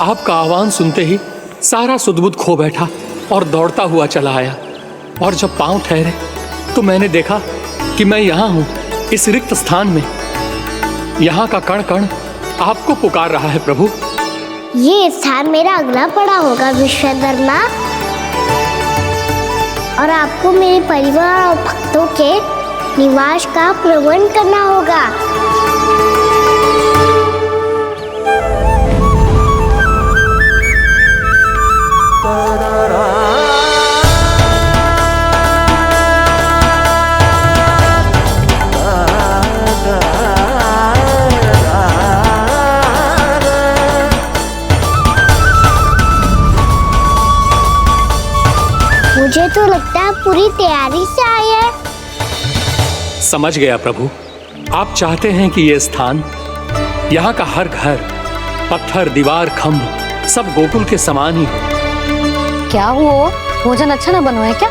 आपका आह्वान सुनते ही सारा सुध-बुध खो बैठा और दौड़ता हुआ चला आया। और जब पांव ठहरे तो मैंने देखा कि मैं यहाँ हूँ, इस रिक्त स्थान में। यहाँ का कण कण आपको पुकार रहा है प्रभु। ये स्थान मेरा अगला पड़ा होगा विश्वकर्मा, और आपको मेरे परिवार और भक्तों के निवास का प्रबंध करना होगा। मुझे तो लगता है पूरी तैयारी से आए हैं। समझ गया प्रभु, आप चाहते हैं कि ये स्थान, यहाँ का हर घर, पत्थर, दीवार, खंभ सब गोकुल के समान ही हो। क्या वो भोजन अच्छा ना बना है क्या?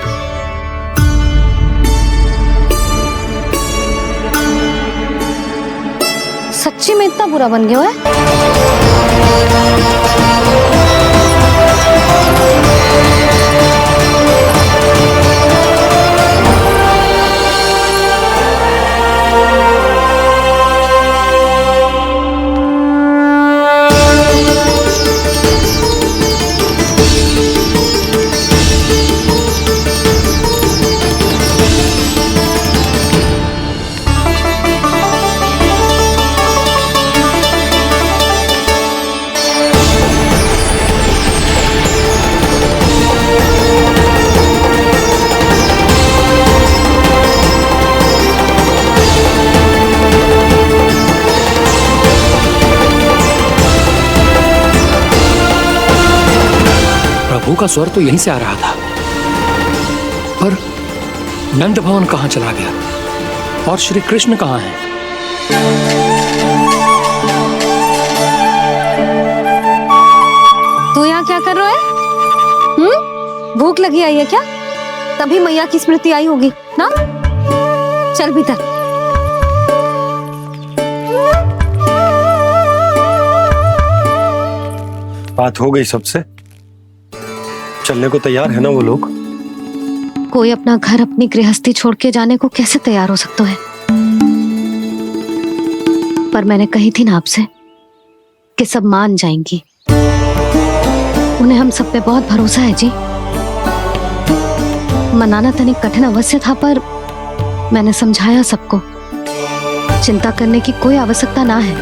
सच्ची में इतना बुरा बन गया है? प्रभु का स्वर तो यहीं से आ रहा था, पर नंद भवन कहाँ चला गया और श्री कृष्ण कहाँ हैं? तू यहाँ क्या कर रहा है? भूख लगी आई है क्या? तभी मैया की स्मृति आई होगी ना? चल भीतर। बात हो गई सबसे? चलने को तैयार है ना वो लोग? कोई अपना घर, अपनी गृहस्थी छोड़ के जाने को कैसे तैयार हो सकता है? पर मैंने कही थी ना आपसे कि सब मान जाएंगी। उन्हें हम सब पे बहुत भरोसा है जी। मनाना तनिक कठिन अवश्य था, पर मैंने समझाया सबको। चिंता करने की कोई आवश्यकता ना है।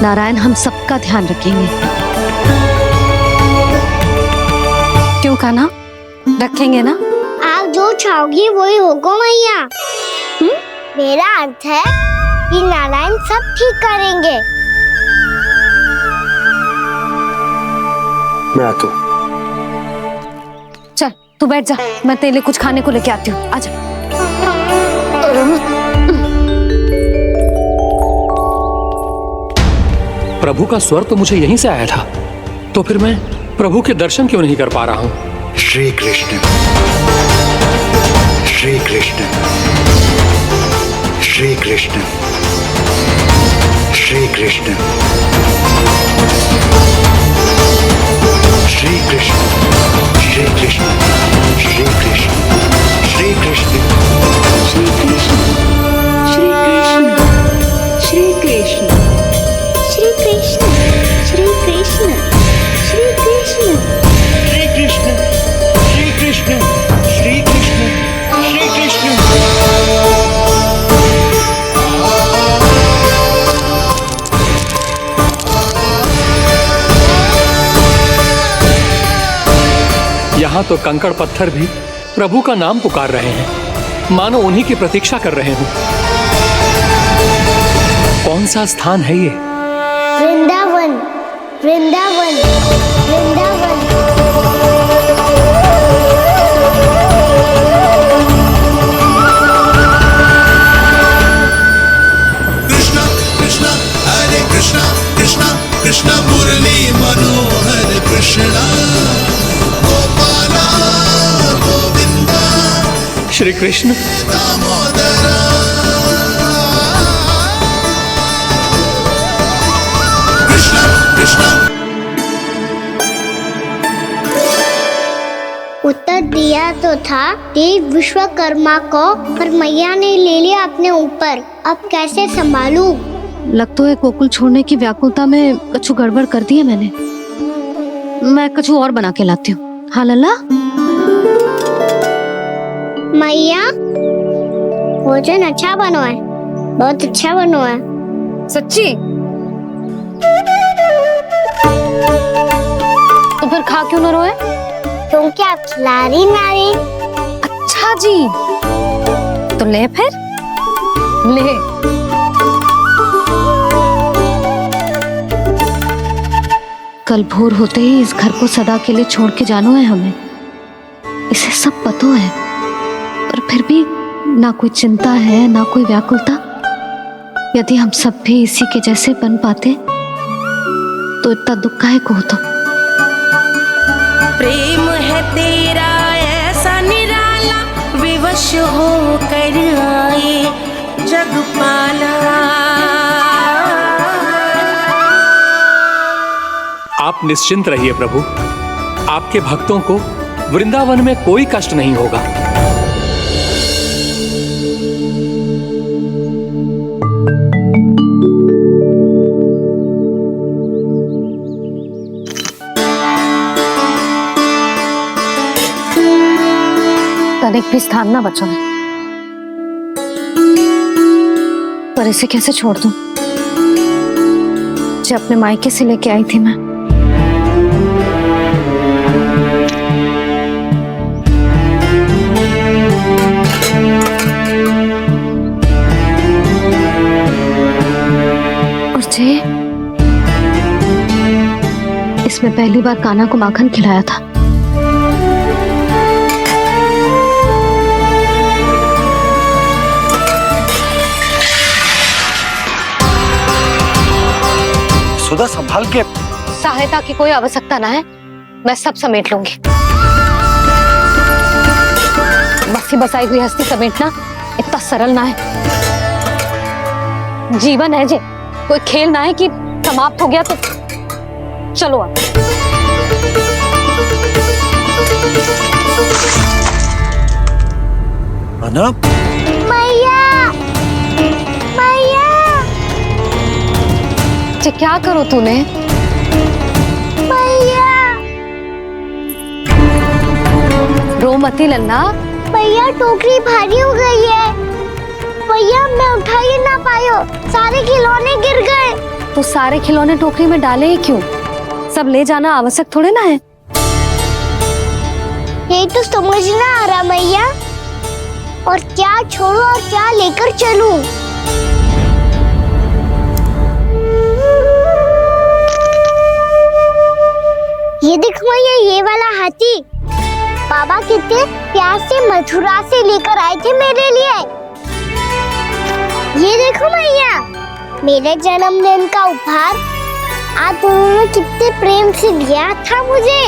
नारायण हम सबका ध्यान रखेंगे। क्यों कान्हा, रखेंगे ना? आप जो चाहोगी वही होगा मैया। मेरा अर्थ है कि नारायण सब ठीक करेंगे। मैं आता हूँ। चल तू बैठ जा, मैं तेरे लिए कुछ खाने को लेके आती हूँ। आजा। प्रभु का स्वर तो मुझे यहीं से आया था, तो फिर मैं प्रभु के दर्शन क्यों नहीं कर पा रहा हूँ? श्री कृष्ण, श्री कृष्ण, श्री कृष्ण, श्री कृष्ण, श्री कृष्ण, श्री कृष्ण, श्री कृष्ण, श्री कृष्ण, श्री कृष्ण, श्री कृष्ण, श्री कृष्ण, श्री कृष्ण, श्री कृष्ण, श्री कृष्ण, श्री कृष्ण, श्री कृष्ण, श्री कृष्ण, श्री कृष्ण। यहाँ तो कंकड़ पत्थर भी प्रभु का नाम पुकार रहे हैं, मानो उन्हीं की प्रतीक्षा कर रहे हों। कौन सा स्थान है ये? वृंदावन, वृंदावन, वृंदावन। कृष्णा कृष्णा हरे कृष्णा, कृष्णा कृष्णा मुरली मनोहर कृष्णा, गोपाला गोविंदा श्री कृष्ण। दामोदरा। कृष्णा कृष्णा कर दिया तो था देव विश्वकर्मा को, पर मैया ने ले लिया अपने ऊपर। अब कैसे संभालूं? लग तो है गोकुल छोड़ने की व्याकुलता में कछु गड़बड़ कर दी है मैंने। मैं कछु और बना के लाती हूँ। हाँ लल्ला? मैया भोजन अच्छा बनो है, बहुत अच्छा बनो है। सच्ची? तो फिर खा क्यों न रोए? क्योंकि आप खिला रही नारी। अच्छा जी, तो ले फिर ले। कल भोर होते ही इस घर को सदा के लिए छोड़ के जाना है हमें। इसे सब पता है, पर फिर भी ना कोई चिंता है ना कोई व्याकुलता। यदि हम सब भी इसी के जैसे बन पाते तो इतना दुख काहे को होता। प्रेम है तेरा ऐसा निराला, विवश हो कर आए जगपाला। आप निश्चिंत रहिए प्रभु, आपके भक्तों को वृंदावन में कोई कष्ट नहीं होगा। तनिक भी स्थान ना बचो, पर इसे कैसे छोड़ दूं? जो अपने मायके से लेके आई थी मैं। और जे इसमें पहली बार कान्हा को माखन खिलाया था। सुधा संभाल के। सहायता की कोई आवश्यकता ना है, मैं सब समेट लूंगी। बसी बसाई गृहस्थी समेटना इतना सरल ना है। जीवन है जे, कोई खेल ना है कि समाप्त हो गया तो चलो अब। अना? मैया मैया। क्या करो तूने? मैया रो मती लल्ला। भैया टोकरी भारी हो गई है। भैया मैं उठा ही ना पायो, सारे खिलौने गिर गए। तो सारे खिलौने टोकरी में डाले ही क्यों? सब ले जाना आवश्यक थोड़े ना है। ये तो समझ ना आ रहा मैया, और क्या छोड़ो और क्या लेकर चलूं? ये देखो मैया, ये वाला हाथी बाबा कितने प्यार से मथुरा से लेकर आए थे मेरे लिए। ये देखो मैया, मेरे जन्मदिन का उपहार आप उन्होंने कितने प्रेम से दिया था मुझे।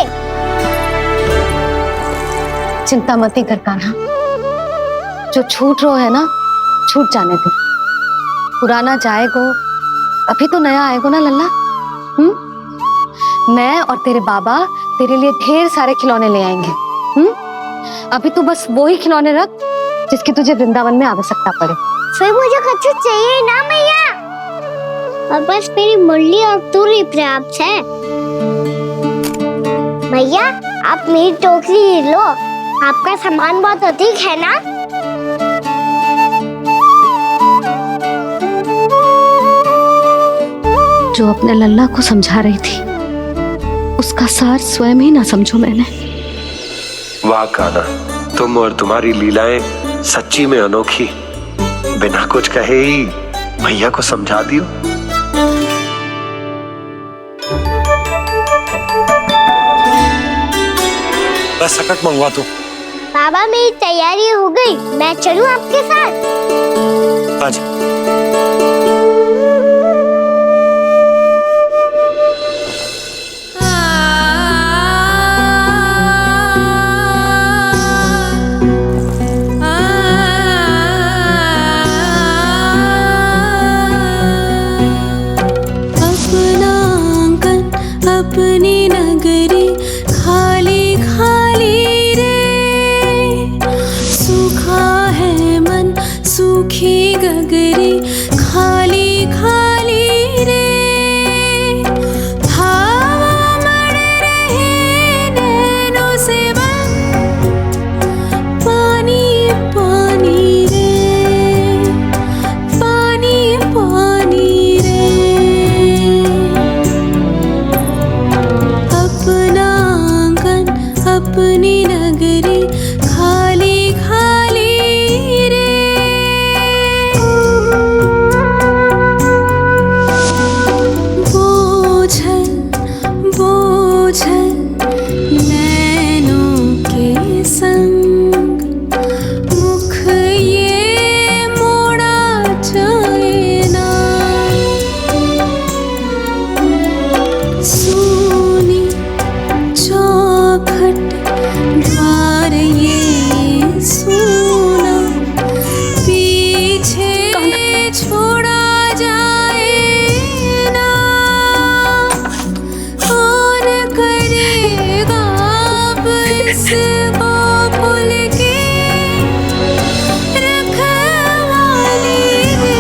चिंता मत कर कान्हा, जो छूट रो है ना छूट जाने दे। पुराना जाएगो, अभी तो नया आएगो ना लल्ला। मैं और तेरे बाबा तेरे लिए ढेर सारे खिलौने ले आएंगे। अभी तू बस वो ही खिलौने रख जिसकी तुझे वृंदावन में आवश्यकता पड़े। फिर मुझे कुछ चाहिए ना मैया, और बस मेरी मुरली और तुरी पर्याप्त है। भैया आप मेरी टोकरी ले लो, आपका सामान बहुत अधिक है ना। जो अपने लल्ला को समझा रही थी उसका सार स्वयं ही ना समझो मैंने। वाह कान्हा, तुम और तुम्हारी लीलाएं सच्ची में अनोखी। बिना कुछ कहे ही भैया को समझा दियो। बस सकट मंगवा दो। बाबा मेरी तैयारी हो गई, मैं चलूं आपके साथ? आजा। अपनी नगरी खाली खाली रे। अपनी नगरी खाली खाली रे। बोझल बोझल नैनों के संग मुख ये मोड़ा जाए ना। सूनी चौखट द्वार ये सूना पीछे छोड़ा जाए ना। कौन करेगा अब इस गोकुल की रखवाली रे।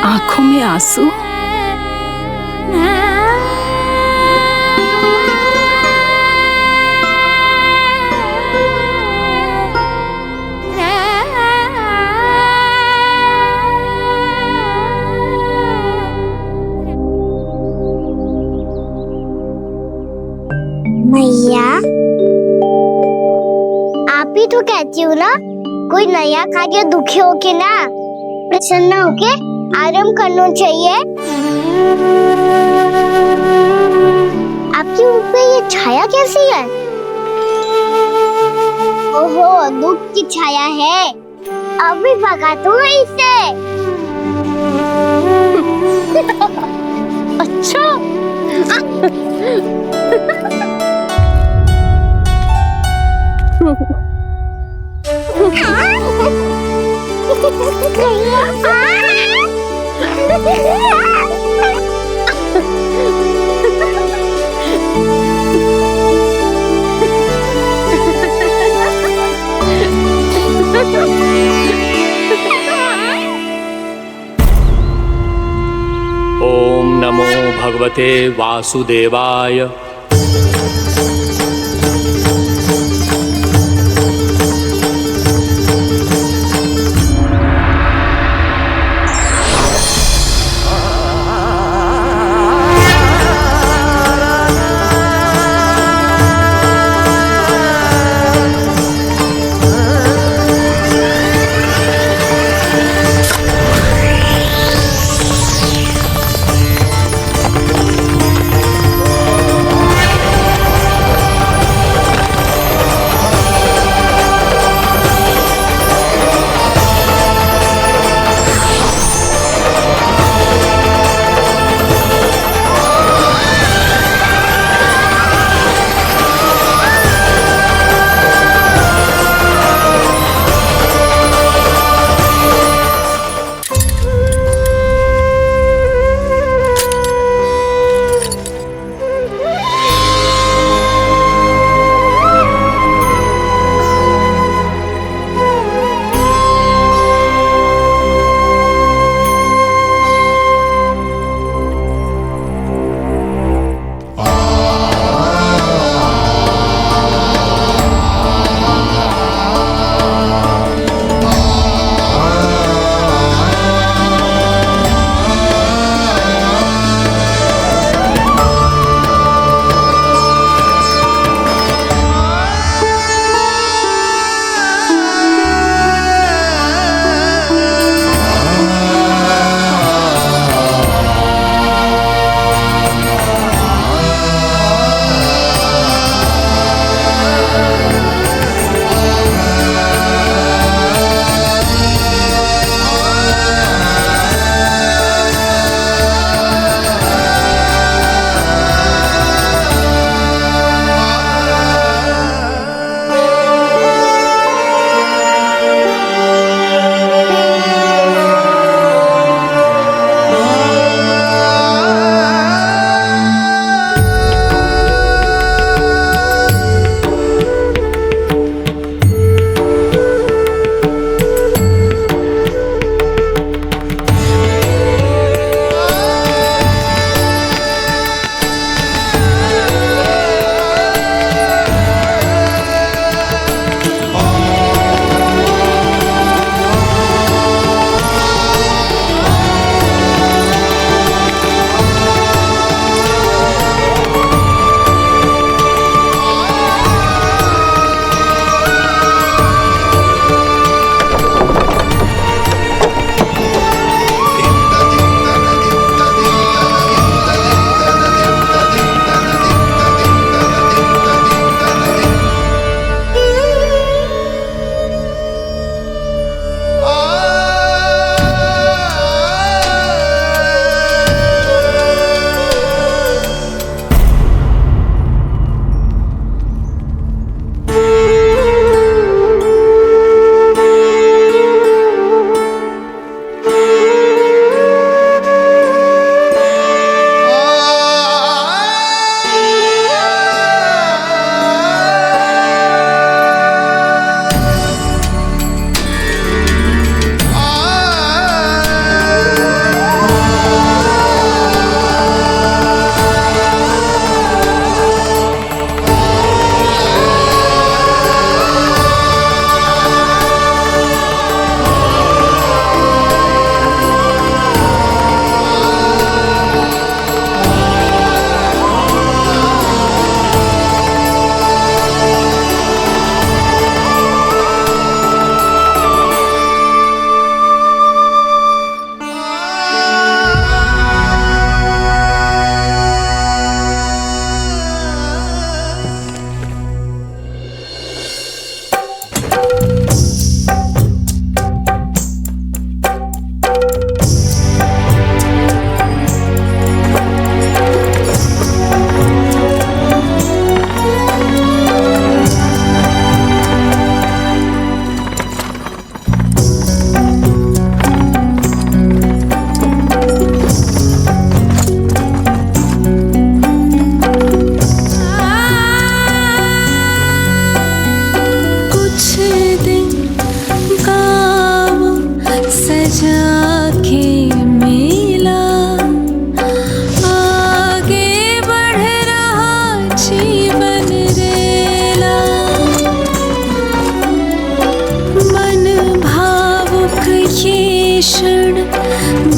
आंखों में आंसू। मैया आप ही तो कहती हो ना, कोई नया खा के दुखी होके ना प्रसन्न होके आराम करना चाहिए। आपके मुंह पे ये छाया कैसी है? ओहो, दुख की छाया है। अभी भगा दूं इसे। अच्छा। ओम नमो भगवते वासुदेवाय।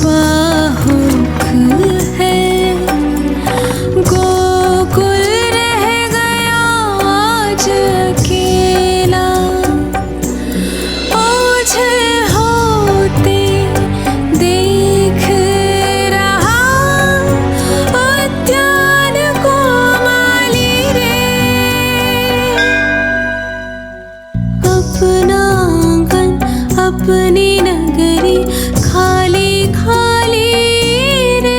बाहुक है, गोकुल रह गया आज अकेला, ओझल होते देख रहा उद्यान को माली रे। अपना आंगन अपनी नगरी खाली खाली रे।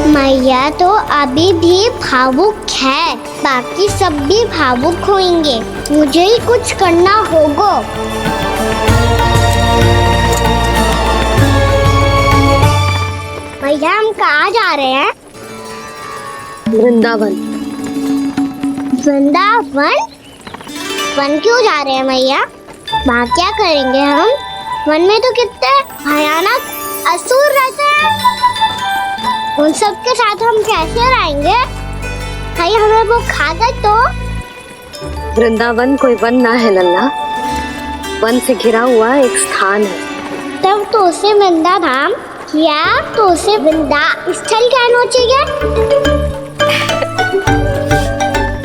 मैया तो अभी भी भावुक है, बाकी सब भी भावुक होंगे। मुझे ही कुछ करना होगा। मैया हम कहाँ जा रहे हैं? वृंदावन। वृंदावन? वन क्यों जा रहे हैं मैया? वहाँ क्या करेंगे हम? वन में तो कितने भयानक असुर रहते हैं। उन सब के साथ हम कैसे रहेंगे? कहीं हमें वो खा गए तो? वृंदावन कोई वन ना है लल्ला, वन से घिरा हुआ एक स्थान है। तब तो उसे वृंदा धाम या तो उसे वृंदा स्थल कहना चाहिए।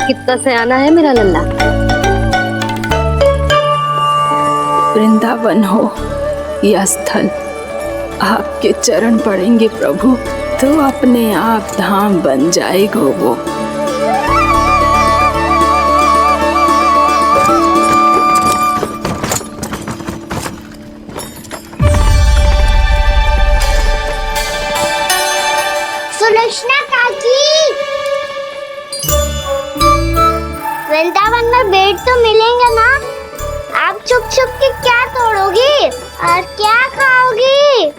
कितना सयाना है मेरा लल्ला। वृंदावन हो या स्थल, आपके चरण पड़ेंगे प्रभु तो अपने आप धाम बन जाएगा वो। सुलक्षणा काकी, वृंदावन में बेट तो मिलेंगे ना? आप छुप छुप के क्या तोड़ोगी और क्या खाओगी?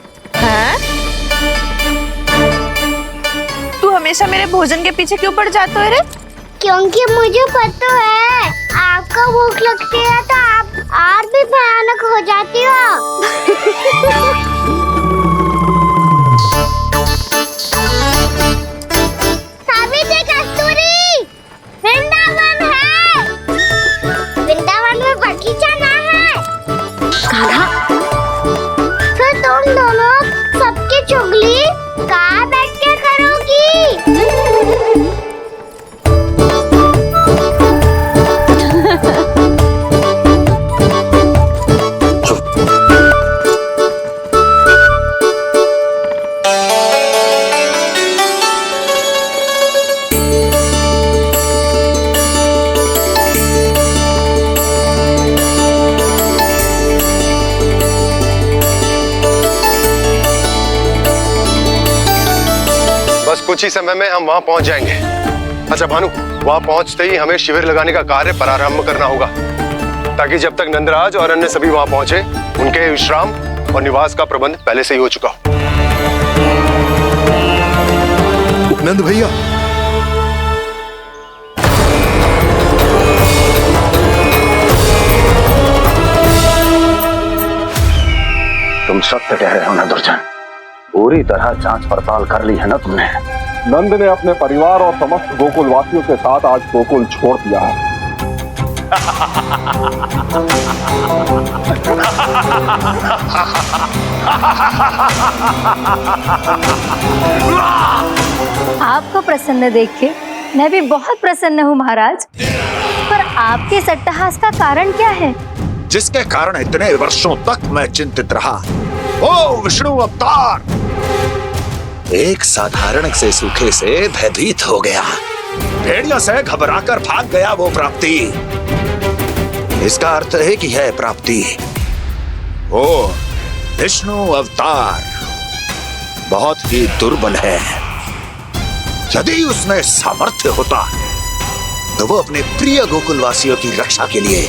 तू हमेशा मेरे भोजन के पीछे क्यों पड़ जाता है रे? क्योंकि मुझे पता है आपको भूख लगती है तो आप और भी भयानक हो जाती हो। सावित्री, कस्तूरी, वृंदावन है। वृंदावन में बगीचा ना है। कान्हा, फिर तुम दोनों सबकी चुगली कहाँ बैठ के करोगी? कुछ ही समय में हम वहां पहुंच जाएंगे। अच्छा भानु, वहां पहुंचते ही हमें शिविर लगाने का कार्य प्रारंभ करना होगा, ताकि जब तक नंदराज और अन्य सभी वहां पहुंचे उनके विश्राम और निवास का प्रबंध पहले से ही हो चुका हो। नंद भैया, तुम सत्य कह रहे हो ना दुर्जन, पूरी तरह जांच पड़ताल कर ली है ना तुमने? नंद ने अपने परिवार और समस्त गोकुल वासियों के साथ आज गोकुल छोड़ दिया है। आपको प्रसन्न देख के मैं भी बहुत प्रसन्न हूँ महाराज। आपके इस अट्टहास का कारण क्या है? जिसके कारण इतने वर्षों तक मैं चिंतित रहा। ओ विष्णु अवतार! एक साधारण से सूखे से भयभीत हो गया, भेड़ियों से घबराकर भाग गया वो प्राप्ति। इसका अर्थ है कि यह प्राप्ति ओ विष्णु अवतार बहुत ही दुर्बल है। यदि उसमें सामर्थ्य होता तो वो अपने प्रिय गोकुलवासियों की रक्षा के लिए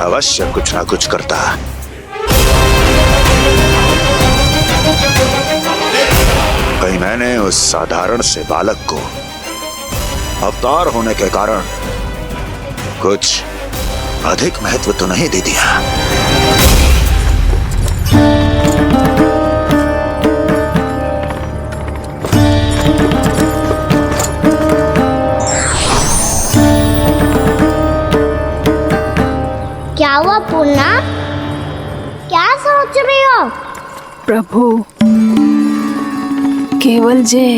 अवश्य कुछ ना कुछ करता। कहीं मैंने उस साधारण से बालक को अवतार होने के कारण कुछ अधिक महत्व तो नहीं दे दिया। क्या हुआ पूर्णा? क्या सोच रही हो? प्रभु, केवल जे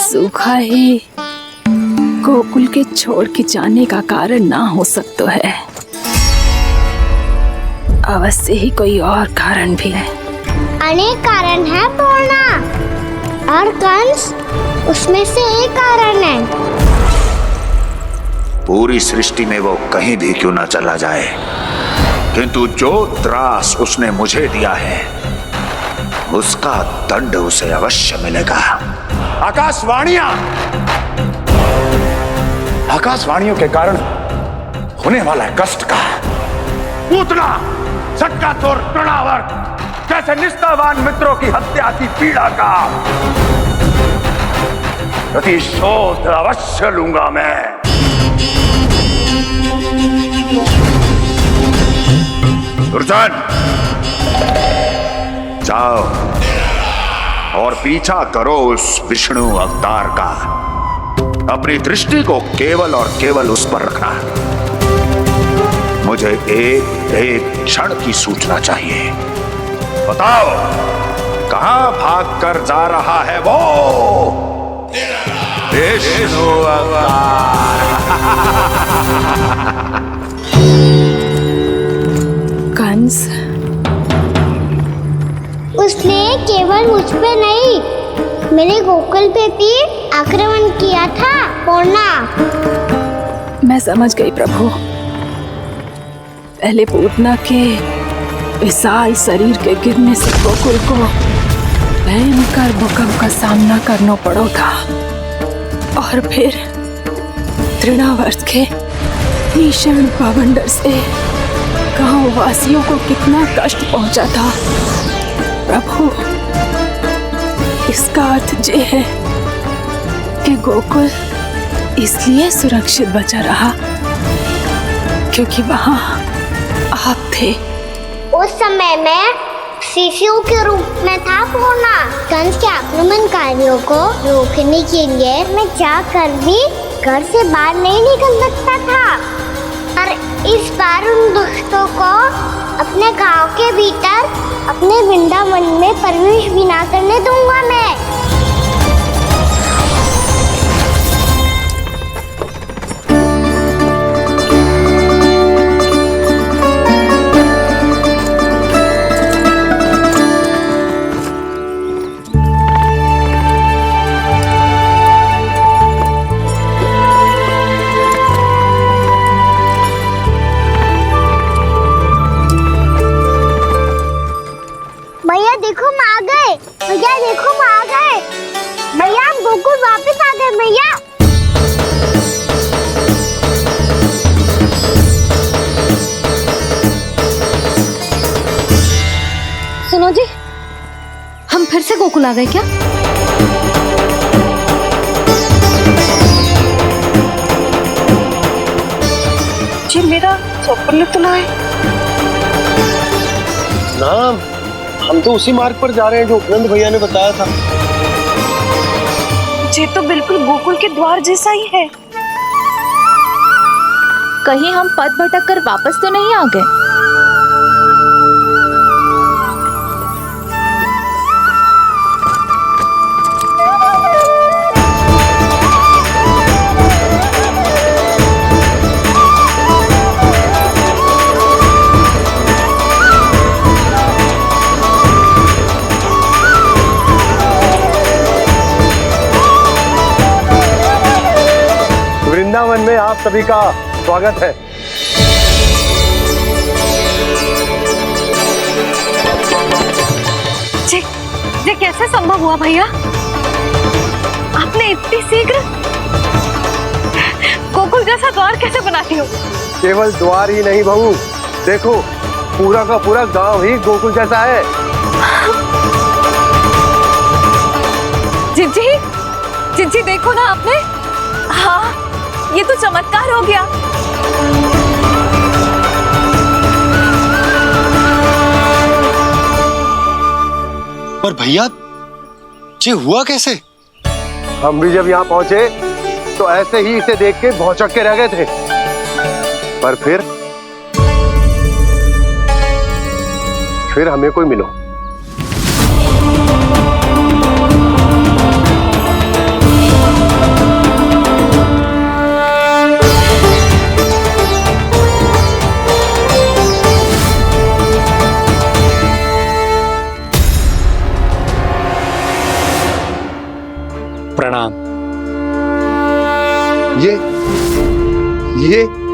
सूखा ही गोकुल के छोड़ के जाने का कारण ना हो सकता है, अवश्य ही कोई और कारण भी है। अनेक कारण है पूर्णा, और कंस उसमें से एक कारण है। पूरी सृष्टि में वो कहीं भी क्यों ना चला जाए, किंतु जो त्रास उसने मुझे दिया है उसका दंड उसे अवश्य मिलेगा। आकाशवाणियों के कारण होने वाला कष्ट का पूतना सटका चोर तृणावर जैसे निष्ठावान मित्रों की हत्या की पीड़ा का प्रतिशोध अवश्य लूंगा मैं। दुर्जन, जाओ और पीछा करो उस विष्णु अवतार का। अपनी दृष्टि को केवल और केवल उस पर रखना। मुझे एक एक क्षण की सूचना चाहिए। बताओ कहां भाग कर जा रहा है वो विष्णु अवतार? कंस, उसने केवल मुझ पे नहीं, मेरे गोकुल पे भी आक्रमण किया था पूर्णा। मैं समझ गई प्रभु। पहले पूतना के विशाल शरीर के गिरने से गोकुल को भयंकर भूकंप का सामना करना पड़ा था, और फिर तृणावर्त के भीषण पावंडर से गांव वासियों को कितना कष्ट पहुंचा था। प्रभु, इसका अर्थ ये है कि गोकुल इसलिए सुरक्षित बचा रहा क्योंकि वहां आप थे। उस समय मैं शिशु के रूप में था पूर्णा। कंस के आक्रमणकारियों को रोकने के लिए मैं जाकर भी घर से बाहर नहीं निकल सकता था, और इस बार उन दुष्टों को अपने गांव के भीतर अपने वृंदावन में प्रवेश भी ना करने दूंगा मैं। भैया देखो हम आ गए, भैया देखो हम आ गए, भैया हम गोकुल वापस आ गए भैया। सुनो जी, हम फिर से गोकुल आ गए क्या? जी मेरा स्वप्न तो ना है। ना, हम तो उसी मार्ग पर जा रहे हैं जो उपनंद भैया ने बताया था। ये तो बिल्कुल गोकुल के द्वार जैसा ही है। कहीं हम पथ भटक कर वापस तो नहीं आ गए? आप सभी का स्वागत है। ये कैसे संभव हुआ भैया? आपने इतनी शीघ्र गोकुल जैसा द्वार कैसे बनाती हो? केवल द्वार ही नहीं बहू, देखो पूरा का पूरा गांव ही गोकुल जैसा है। जिज्जी देखो ना आपने। हाँ, ये तो चमत्कार हो गया। पर भैया ये हुआ कैसे? हम भी जब यहाँ पहुंचे तो ऐसे ही इसे देख के भौचक के रह गए थे, पर फिर हमें कोई मिलो। प्रणाम।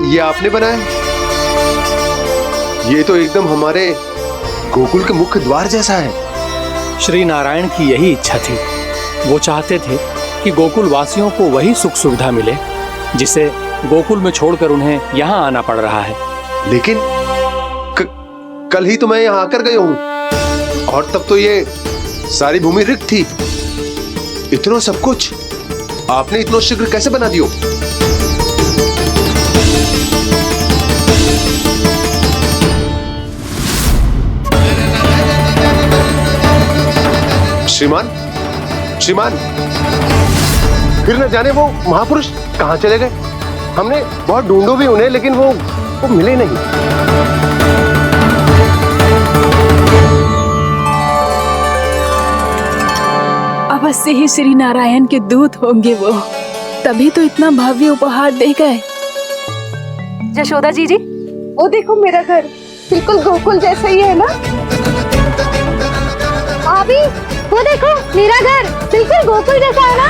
ये आपने बनाया? ये तो एकदम हमारे गोकुल के मुख्य द्वार जैसा है। श्री नारायण की यही इच्छा थी। वो चाहते थे कि गोकुल वासियों को वही सुख सुविधा मिले जिसे गोकुल में छोड़कर उन्हें यहाँ आना पड़ रहा है। लेकिन कल ही तो मैं यहाँ आकर गया हूँ और तब तो ये सारी भूमि रिक्त थी। इतना सब कुछ आपने इतना शीघ्र कैसे बना दियो? श्रीमान, फिर न जाने वो महापुरुष कहां चले गए। हमने बहुत ढूंढो भी उन्हें, लेकिन वो मिले नहीं। अवश्य ही श्री नारायण के दूत होंगे वो, तभी तो इतना भव्य उपहार दे गए। यशोदा जी, वो देखो मेरा घर बिल्कुल गोकुल जैसा ही है ना। भाभी वो देखो मेरा घर बिल्कुल गोकुल जैसा है ना।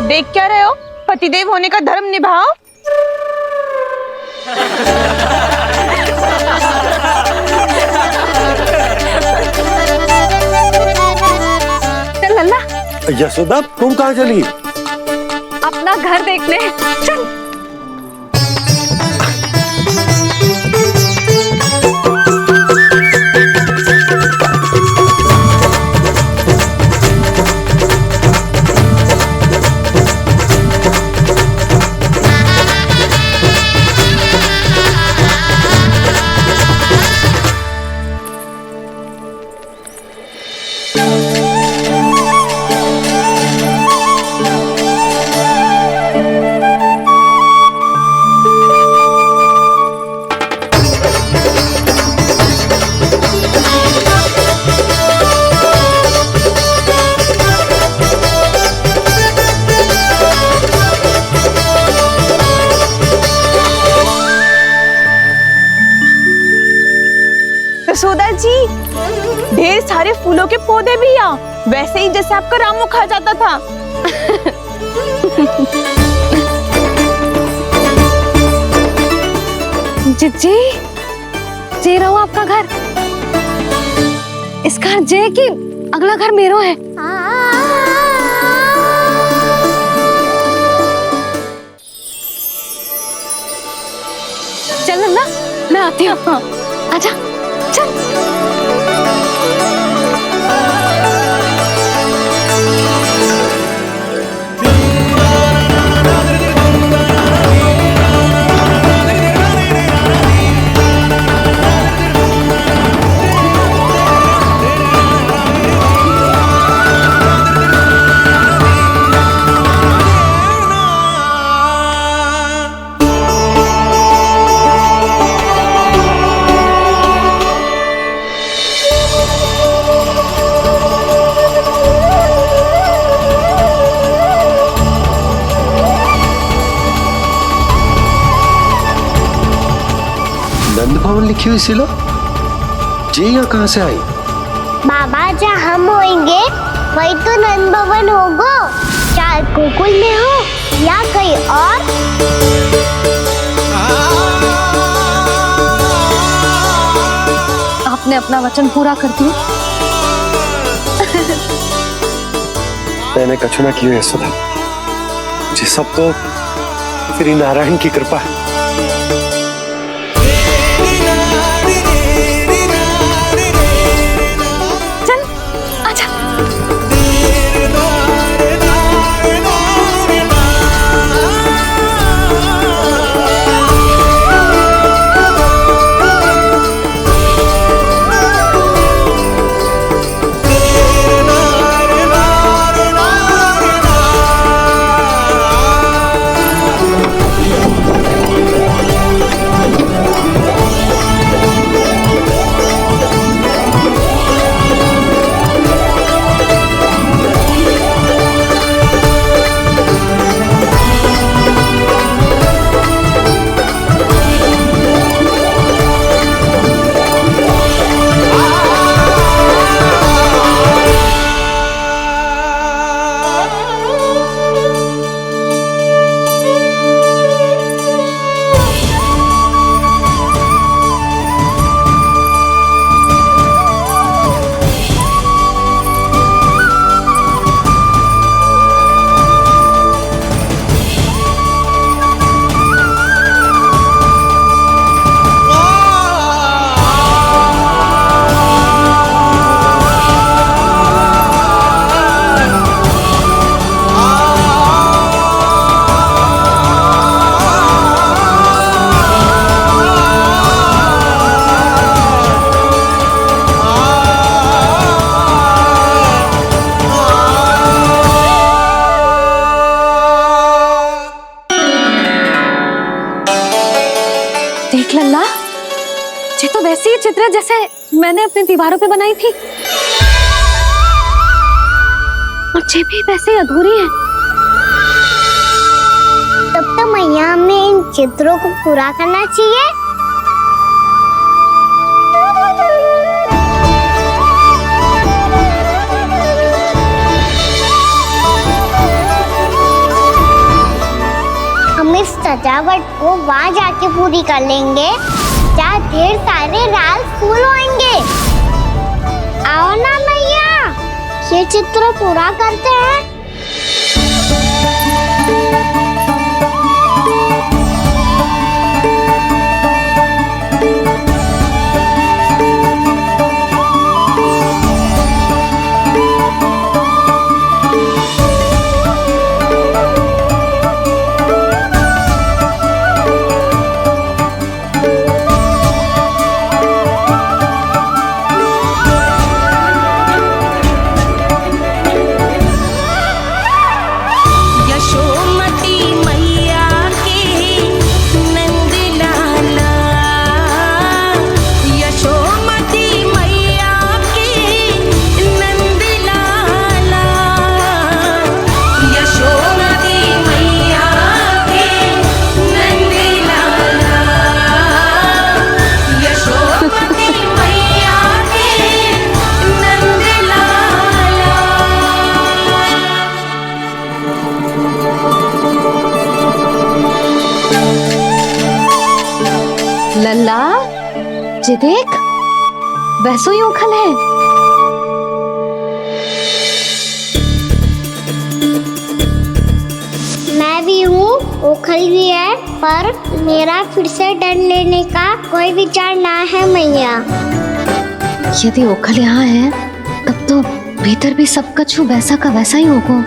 देख क्या रहे हो? पतिदेव होने का धर्म निभाओ। चल लल्ला, यशोदा तुम कहाँ चली? अपना घर देखने चल। यशोदा जी, ढेर सारे फूलों के पौधे भी यहाँ, वैसे ही जैसे आपका रामू खा जाता था। जी जे रहो आपका घर। इस घर जे की अगला घर मेरो है। चल ना, मैं आती हूँ। आजा चल। नंद भवन लिखी हुई सिलो जी यहाँ कहाँ से आई? बाबा जहाँ हम होंगे वही तो नंद भवन होगा, चाहे गोकुल में हो या कहीं और। आपने अपना वचन पूरा कर दिया। मैंने कछु ना किया यशोदा, ये सब तो श्री नारायण की कृपा है। चल आजा। देख लल्ला, ये तो वैसी ही चित्र है जैसे मैंने अपनी दीवारों पे बनाई थी, और ये भी वैसे ही अधूरी है। तब तो मैया हमें इन चित्रों को पूरा करना चाहिए। हम इस सजावट को वहाँ जाके पूरी कर लेंगे जहाँ ढेर सारे लाल फूल होंगे। आओ ना मैया, ये चित्र पूरा करते हैं। लल्ला, ये देख, वैसो ही ओखल है। मैं भी हूँ, ओखल भी है, पर मेरा फिर से डर लेने का कोई विचार ना है मैया। यदि ओखल यहाँ है, तब तो भीतर भी सब कछु वैसा का वैसा ही होगा।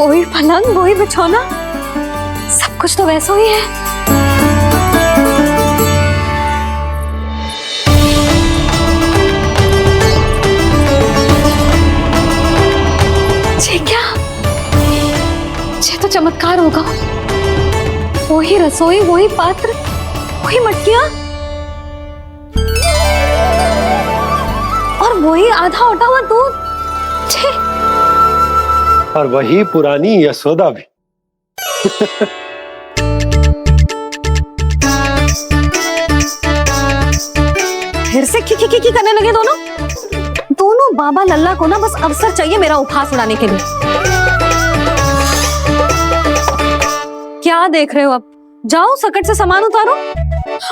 वही पलंग, वही बिछौना, सब कुछ तो वैसा ही है। ये क्या? ये तो चमत्कार होगा। वही रसोई, वही पात्र, वही मटकियां, और वही आधा उटा हुआ दूध। और वही पुरानी यशोदा भी। फिर से की करने लगे दोनों बाबा लल्ला को ना बस अवसर चाहिए मेरा उपहास उड़ाने के लिए। क्या देख रहे हो? अब जाओ सकट से सामान उतारो।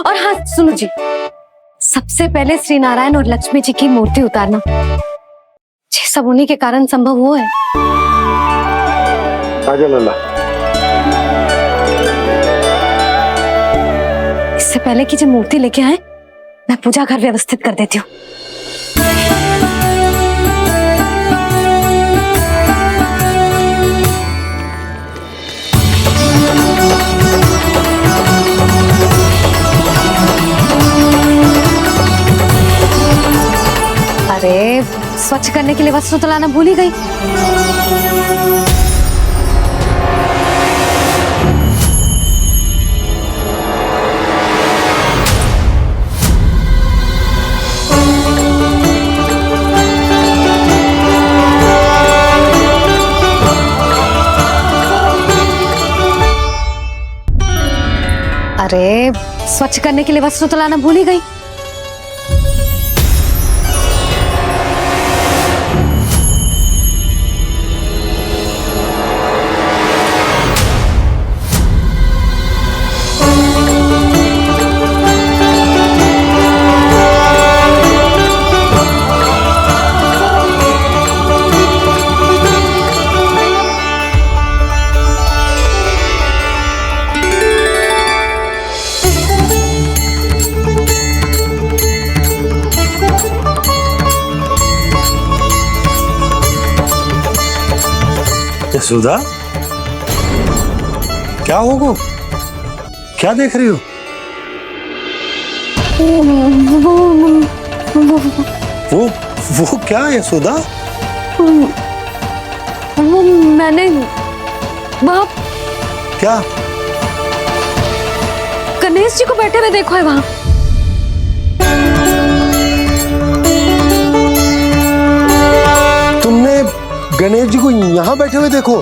और हाँ सुनो जी, सबसे पहले श्री नारायण और लक्ष्मी जी की मूर्ति उतारना। ये सब उन्हीं के कारण संभव हुआ है। आजा लल्ला। इससे पहले कि जब मूर्ति लेके आए मैं पूजा घर व्यवस्थित कर देती हूँ। अरे स्वच्छ करने के लिए वस्त्र तो लाना भूल ही गई। अरे स्वच्छ करने के लिए वस्त्र तो लाना भूल ही गई। यशोदा, क्या होगा? क्या देख रही हो? वो क्या है यशोदा? वो मैंने बाप क्या? गणेश जी को बैठे हुए देखो है वहां। तुमने गणेश जी को यहाँ बैठे हुए देखो?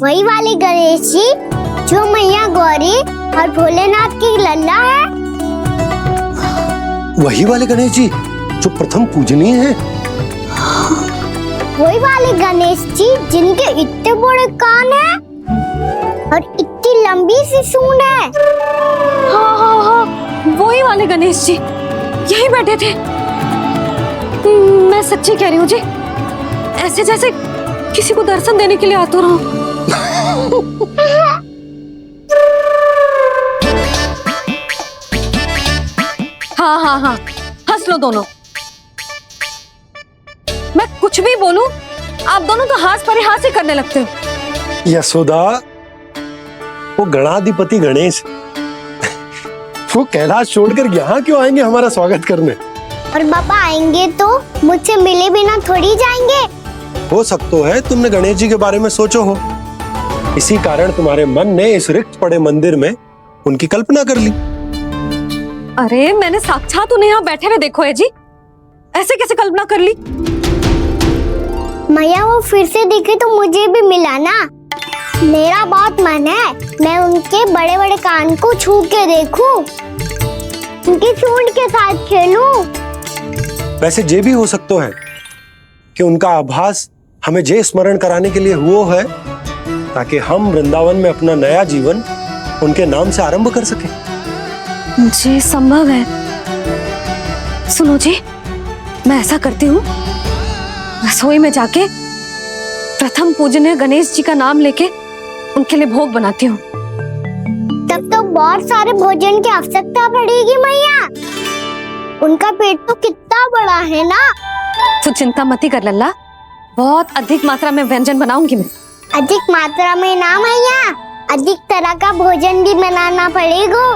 वही वाले गणेश जी जो मैया गौरी और भोलेनाथ की लल्ला है। वही वाले गणेश जी जो प्रथम पूजनीय है। वही वाले गणेश जी जिनके इतने बड़े कान हैं और इतनी लंबी सी सूंड है। हाँ, वही वाले गणेश जी यही बैठे थे। मैं सच्ची कह रही हूँ जी, ऐसे जैसे किसी को दर्शन देने के लिए आतुर हूँ। हाँ, हंस लो दोनों। मैं कुछ भी बोलूं आप दोनों तो हास परिहास ही करने लगते हो। यशोदा, वो गणाधिपति गणेश वो कैलाश छोड़कर यहाँ क्यों आएंगे हमारा स्वागत करने? और बाबा आएंगे तो मुझसे मिले बिना थोड़ी जाएंगे। हो सकता है तुमने गणेश जी के बारे में सोचो हो, इसी कारण तुम्हारे मन ने इस रिक्त पड़े मंदिर में उनकी कल्पना कर ली। अरे मैंने साक्षात उन्हें यहाँ बैठे हुए देखो है जी, ऐसे कैसे कल्पना कर ली? मैया वो फिर से दिखे तो मुझे भी मिला ना। मेरा बहुत मन है मैं उनके बड़े बड़े कान को छू के देखूं, उनकी सूंड के साथ खेलूं। वैसे ये भी हो सकता है कि उनका आभास हमें जे स्मरण कराने के लिए हुआ है ताकि हम वृंदावन में अपना नया जीवन उनके नाम से आरंभ कर सके। जी संभव है। सुनो जी, मैं ऐसा करती हूँ, रसोई में जाके प्रथम पूजनीय गणेश जी का नाम लेके उनके लिए भोग बनाती हूँ। तब तो बहुत सारे भोजन की आवश्यकता पड़ेगी मैया। उनका पेट तो कितना बड़ा है ना। तो चिंता मत ही कर लल्ला, बहुत अधिक मात्रा में व्यंजन बनाऊंगी मैं। अधिक मात्रा में ना मैया, अधिक तरह का भोजन भी बनाना पड़ेगा।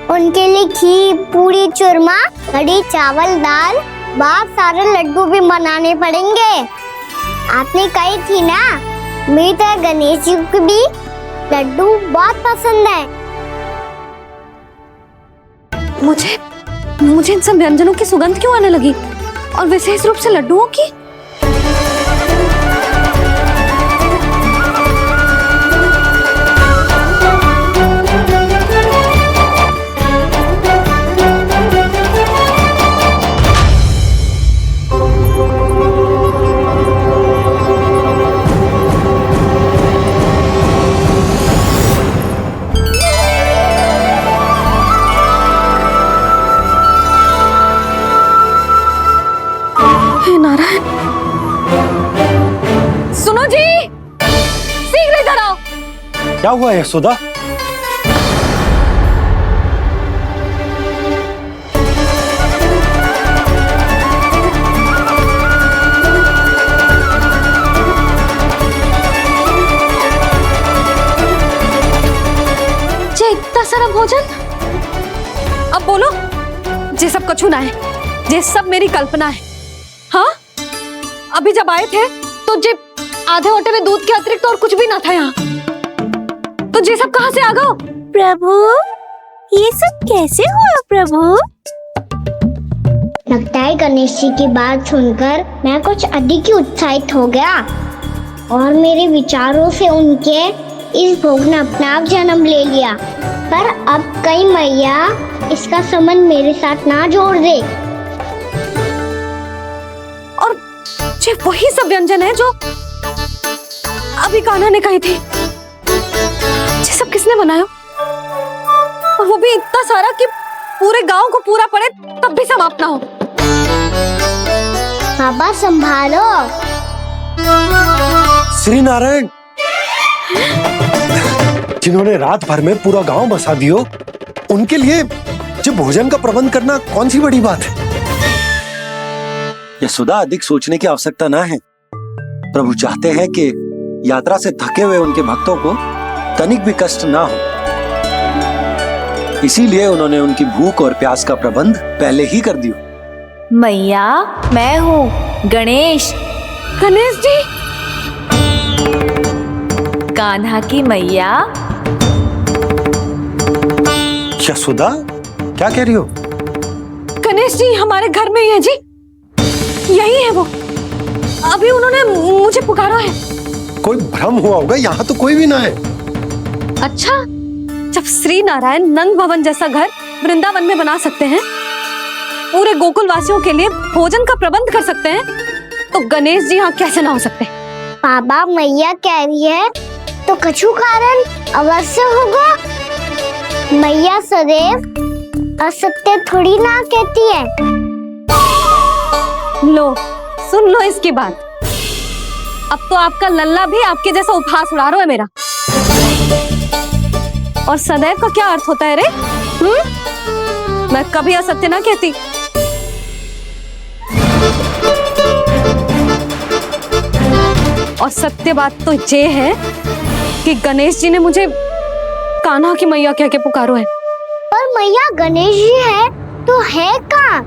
उनके लिए खीर, पूरी, चूरमा, कढ़ी, चावल, दाल, बहुत सारे लड्डू भी बनाने पड़ेंगे। आपने कही थी ना, मेरी तरह गणेश जी को भी लड्डू बहुत पसंद है। मुझे इन सब व्यंजनों की सुगंध क्यों आने लगी, और विशेष रूप से लड्डुओं की? क्या हुआ यशोदा? इतना सारा भोजन, अब बोलो जे सब कछु ना है, जे सब मेरी कल्पना है। हाँ, अभी जब आए थे तो जे आधे ओटे में दूध के अतिरिक्त और कुछ भी ना था यहाँ, तो जे सब कहाँ से आ गए? प्रभु, ये सब कैसे हुआ प्रभु? लगता है गणेश जी की बात सुनकर मैं कुछ अधिक ही उत्साहित हो गया और मेरे विचारों से उनके इस भोग ने अपना आप जन्म ले लिया। पर अब कहीं मैया इसका संबंध मेरे साथ ना जोड़ दे। और ये वही सब व्यंजन है जो अभी कान्हा ने कही थी। ये सब किसने बनाया? और वो भी इतना सारा कि पूरे गांव को पूरा पड़े तब भी समाप्त ना हो। पापा संभालो। श्री नारायण, जिन्होंने रात भर में पूरा गांव बसा दियो, उनके लिए जो भोजन का प्रबंध करना कौन सी बड़ी बात है? यशोदा, अधिक सोचने की आवश्यकता ना है। प्रभु चाहते हैं कि यात्रा से थके हुए उनके भक्तों को तनिक भी कष्ट ना हो, इसीलिए उन्होंने उनकी भूख और प्यास का प्रबंध पहले ही कर दिया। मैया, मैं हूँ गणेश। गणेश जी? कान्हा की मैया। यशोदा, क्या कह रही हो? गणेश जी हमारे घर में ही है जी, यही है वो। अभी उन्होंने मुझे पुकारा है। कोई भ्रम हुआ होगा, यहाँ तो कोई भी ना है। अच्छा, जब श्री नारायण नंद भवन जैसा घर वृंदावन में बना सकते हैं, पूरे गोकुल वासियों के लिए भोजन का प्रबंध कर सकते हैं, तो गणेश जी यहाँ कैसे ना हो सकते? पापा, मैया कह रही है तो कछु कारण अवश्य होगा। मैया सदैव असत्य थोड़ी ना कहती है। लो, सुन लो इसकी बात। अब तो आपका लल्ला भी आपके जैसा उपहास उड़ा रहा है मेरा। और सदैव का क्या अर्थ होता है रे? मैं कभी असत्य ना कहती। और सत्य बात तो ये है कि गणेश जी ने मुझे कान्हा की मैया कह के पुकारो है। पर मैया गणेश जी है तो है कहाँ?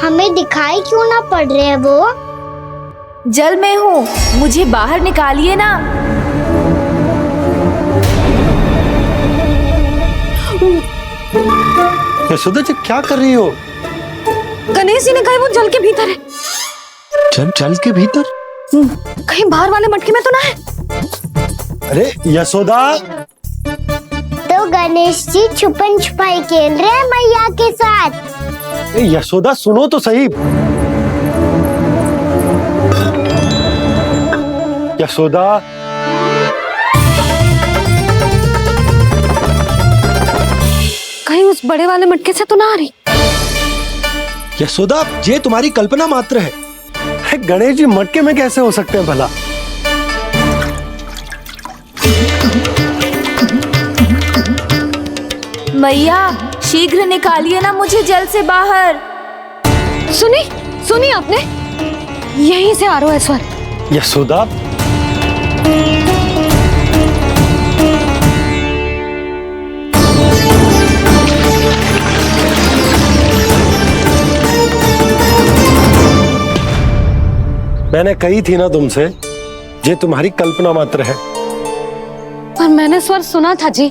हमें दिखाई क्यों ना पड़ रहे हैं वो? जल में हूँ, मुझे बाहर निकालिए ना। यशोदा जी, क्या कर रही हो? गणेश जी ने कहा वो जल के भीतर है। जल के भीतर? कहीं बाहर वाले मटके में तो ना है? अरे यशोदा! तो गणेश जी छुपन छुपाई खेल रहे हैं मैया के साथ। यशोदा, सुनो तो सही। यशोदा, कहीं उस बड़े वाले मटके से तो ना आ रही? यशोदा, ये तुम्हारी कल्पना मात्र है। गणेश जी मटके में कैसे हो सकते हैं भला? मैया, शीघ्र निकालिए ना मुझे जल से बाहर। सुनी आपने? यहीं से आ रहा है स्वर। यशोदा, मैंने कही थी ना तुमसे, ये तुम्हारी कल्पना मात्र है। पर मैंने स्वर सुना था जी।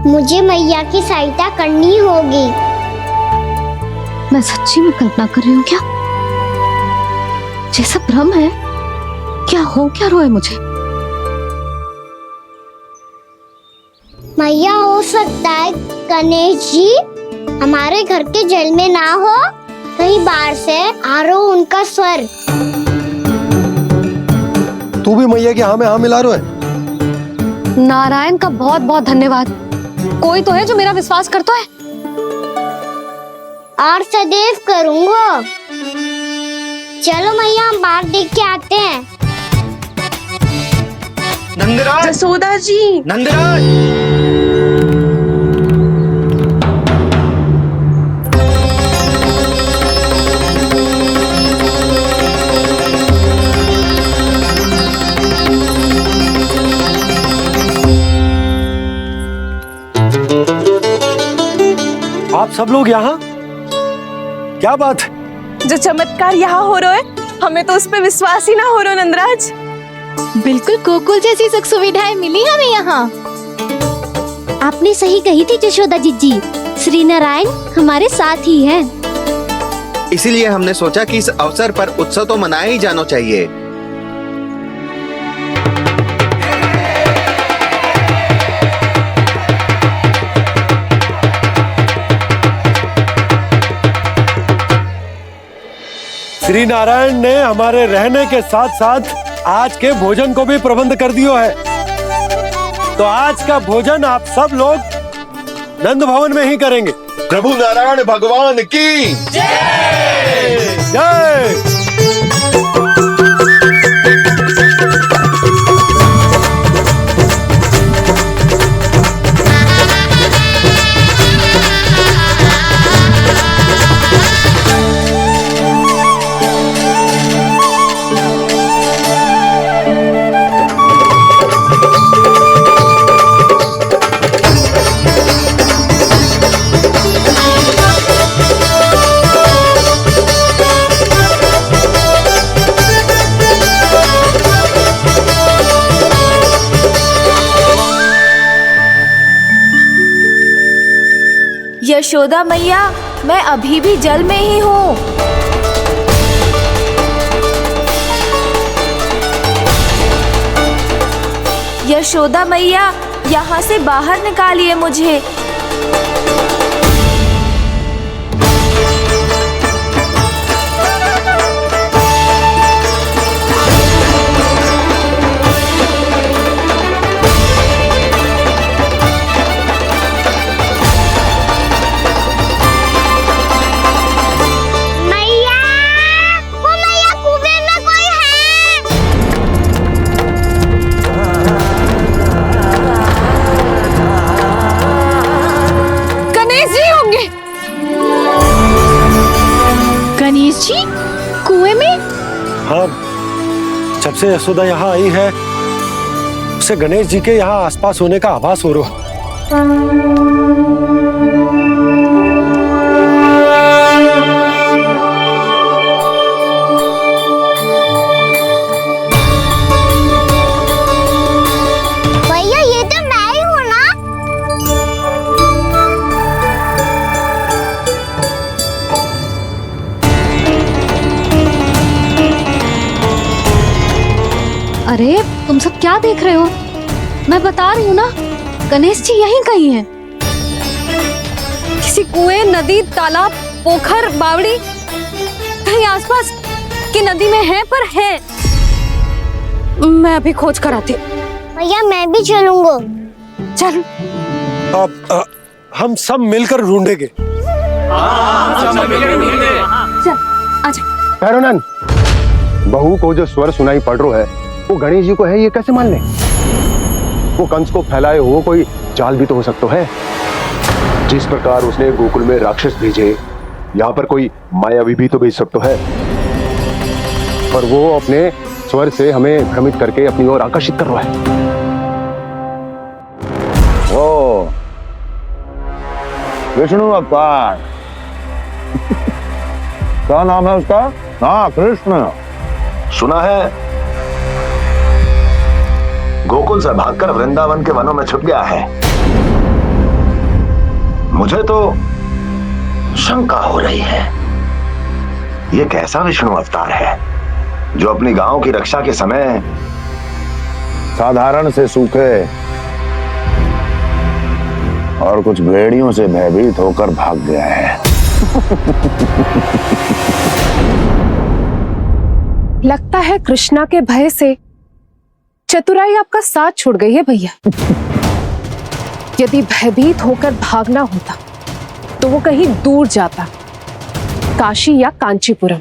मुझे मैया की सहायता करनी होगी। मैं सच्ची में कल्पना कर रही हूँ क्या? ये सब भ्रम है क्या? हो क्या रहा है मुझे? मैया, हो सकता है गणेश जी हमारे घर के जल में ना हो, कहीं बाहर से आ रहा हो उनका स्वर। तू भी मैया के हाँ में हाँ मिला रहा है। नारायण का बहुत बहुत धन्यवाद। कोई तो है जो मेरा विश्वास करता है। और सदैव करूंगा। चलो मैया, हम बाहर देख के आते हैं। नंदराज, जसोदा जी, नंदराज। आप सब लोग यहाँ? क्या बात है? जो चमत्कार यहाँ हो रहा है, हमें तो उस पर विश्वास ही ना हो रहा नंदराज। बिल्कुल गोकुल जैसी सुख सुविधाएं मिली हमें यहाँ। आपने सही कही थी जशोदा जीजी, श्री नारायण हमारे साथ ही हैं। इसीलिए हमने सोचा कि इस अवसर पर उत्सव तो मनाया ही जाना चाहिए। श्री नारायण ने हमारे रहने के साथ साथ आज के भोजन को भी प्रबंध कर दिया है। तो आज का भोजन आप सब लोग नंद भवन में ही करेंगे। प्रभु नारायण भगवान की जय जय। यशोदा मैया, मैं अभी भी जल में ही हूँ। यशोदा मैया, यहाँ से बाहर निकालिए मुझे। कुएं में? हाँ, जब से यशोदा यहाँ आई है उसे गणेश जी के यहाँ आसपास होने का आभास हो रहा। भैया ये तो मैं ही हूँ ना? अरे तुम सब क्या देख रहे हो? मैं बता रही हूँ ना, गणेश जी यहीं कहीं हैं। किसी कुएं, नदी, तालाब, पोखर, बावड़ी कहीं आसपास की नदी में है, पर है। मैं अभी खोज कर आती हूँ। भैया मैं भी चलूंगा। चल। अब हम सब मिलकर ढूंढेंगे। चल, आजा। भैरवनंद, बहू को जो स्वर सुनाई पड़ रहा है वो गणेश जी को है, ये कैसे मान ले? वो कंस को फैलाए हुए कोई चाल भी तो हो सकता है। जिस प्रकार उसने गोकुल में राक्षस भेजे, यहाँ पर कोई मायावी भी तो भेज सकता है। पर वो अपने स्वर से हमें भ्रमित करके अपनी ओर आकर्षित कर रहा है। ओ विष्णु अवतार। क्या नाम है उसका? हाँ, कृष्ण। सुना है गोकुल से भागकर वृंदावन के वनों में छुप गया है। मुझे तो शंका हो रही है, ये कैसा विष्णु अवतार है जो अपनी गांव की रक्षा के समय साधारण से सूखे और कुछ भेड़ियों से भयभीत होकर भाग गया है। लगता है कृष्णा के भय से चतुराई आपका साथ छोड़ गई है भैया। यदि भयभीत होकर भागना होता तो वो कहीं दूर जाता, काशी या कांचीपुरम,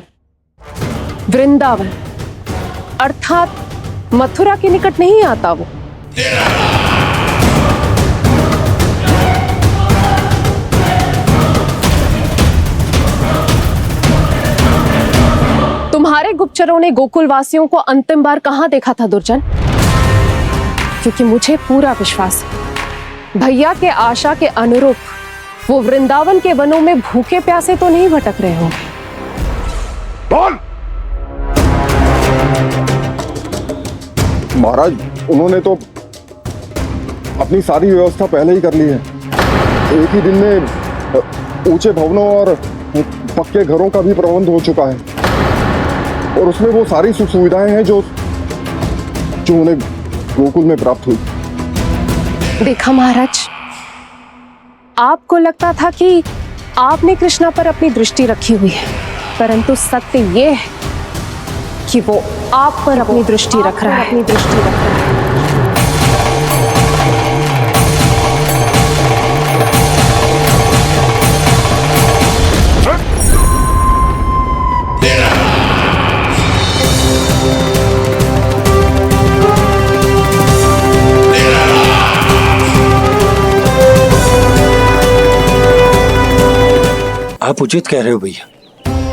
वृंदावन अर्थात मथुरा के निकट नहीं आता वो। तुम्हारे गुप्तचरों ने गोकुल वासियों को अंतिम बार कहां देखा था दुर्जन? क्योंकि मुझे पूरा विश्वास है भैया के आशा के अनुरूप वो वृंदावन के वनों में भूखे प्यासे तो नहीं भटक रहे होंगे। बोल। महाराज, उन्होंने तो अपनी सारी व्यवस्था पहले ही कर ली है। एक ही दिन में ऊंचे भवनों और पक्के घरों का भी प्रबंध हो चुका है और उसमें वो सारी सुख सुविधाएं हैं जो उन्हें गोकुल में प्राप्त हुई। देखा महाराज, आपको लगता था कि आपने कृष्णा पर अपनी दृष्टि रखी हुई है, परंतु सत्य ये है कि वो आप पर अपनी दृष्टि रख रहा है। आप उचित कह रहे हो भैया,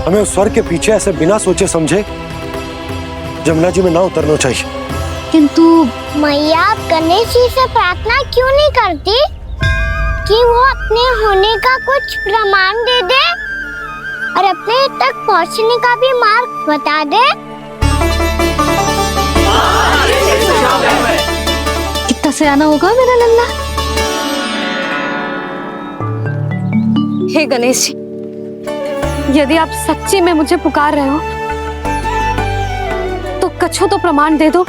हमें उस स्वर के पीछे ऐसे बिना सोचे समझे जमुना जी में ना उतरना चाहिए। किंतु मैया, आप गणेश जी से प्रार्थना क्यों नहीं करती कि वो अपने होने का कुछ प्रमाण दे दे और अपने तक पहुंचने का भी मार्ग बता दे? कितना सयाना होगा मेरा लल्ला। हे गणेश जी, यदि आप सच्ची में मुझे पुकार रहे हो तो कछो तो प्रमाण दे दो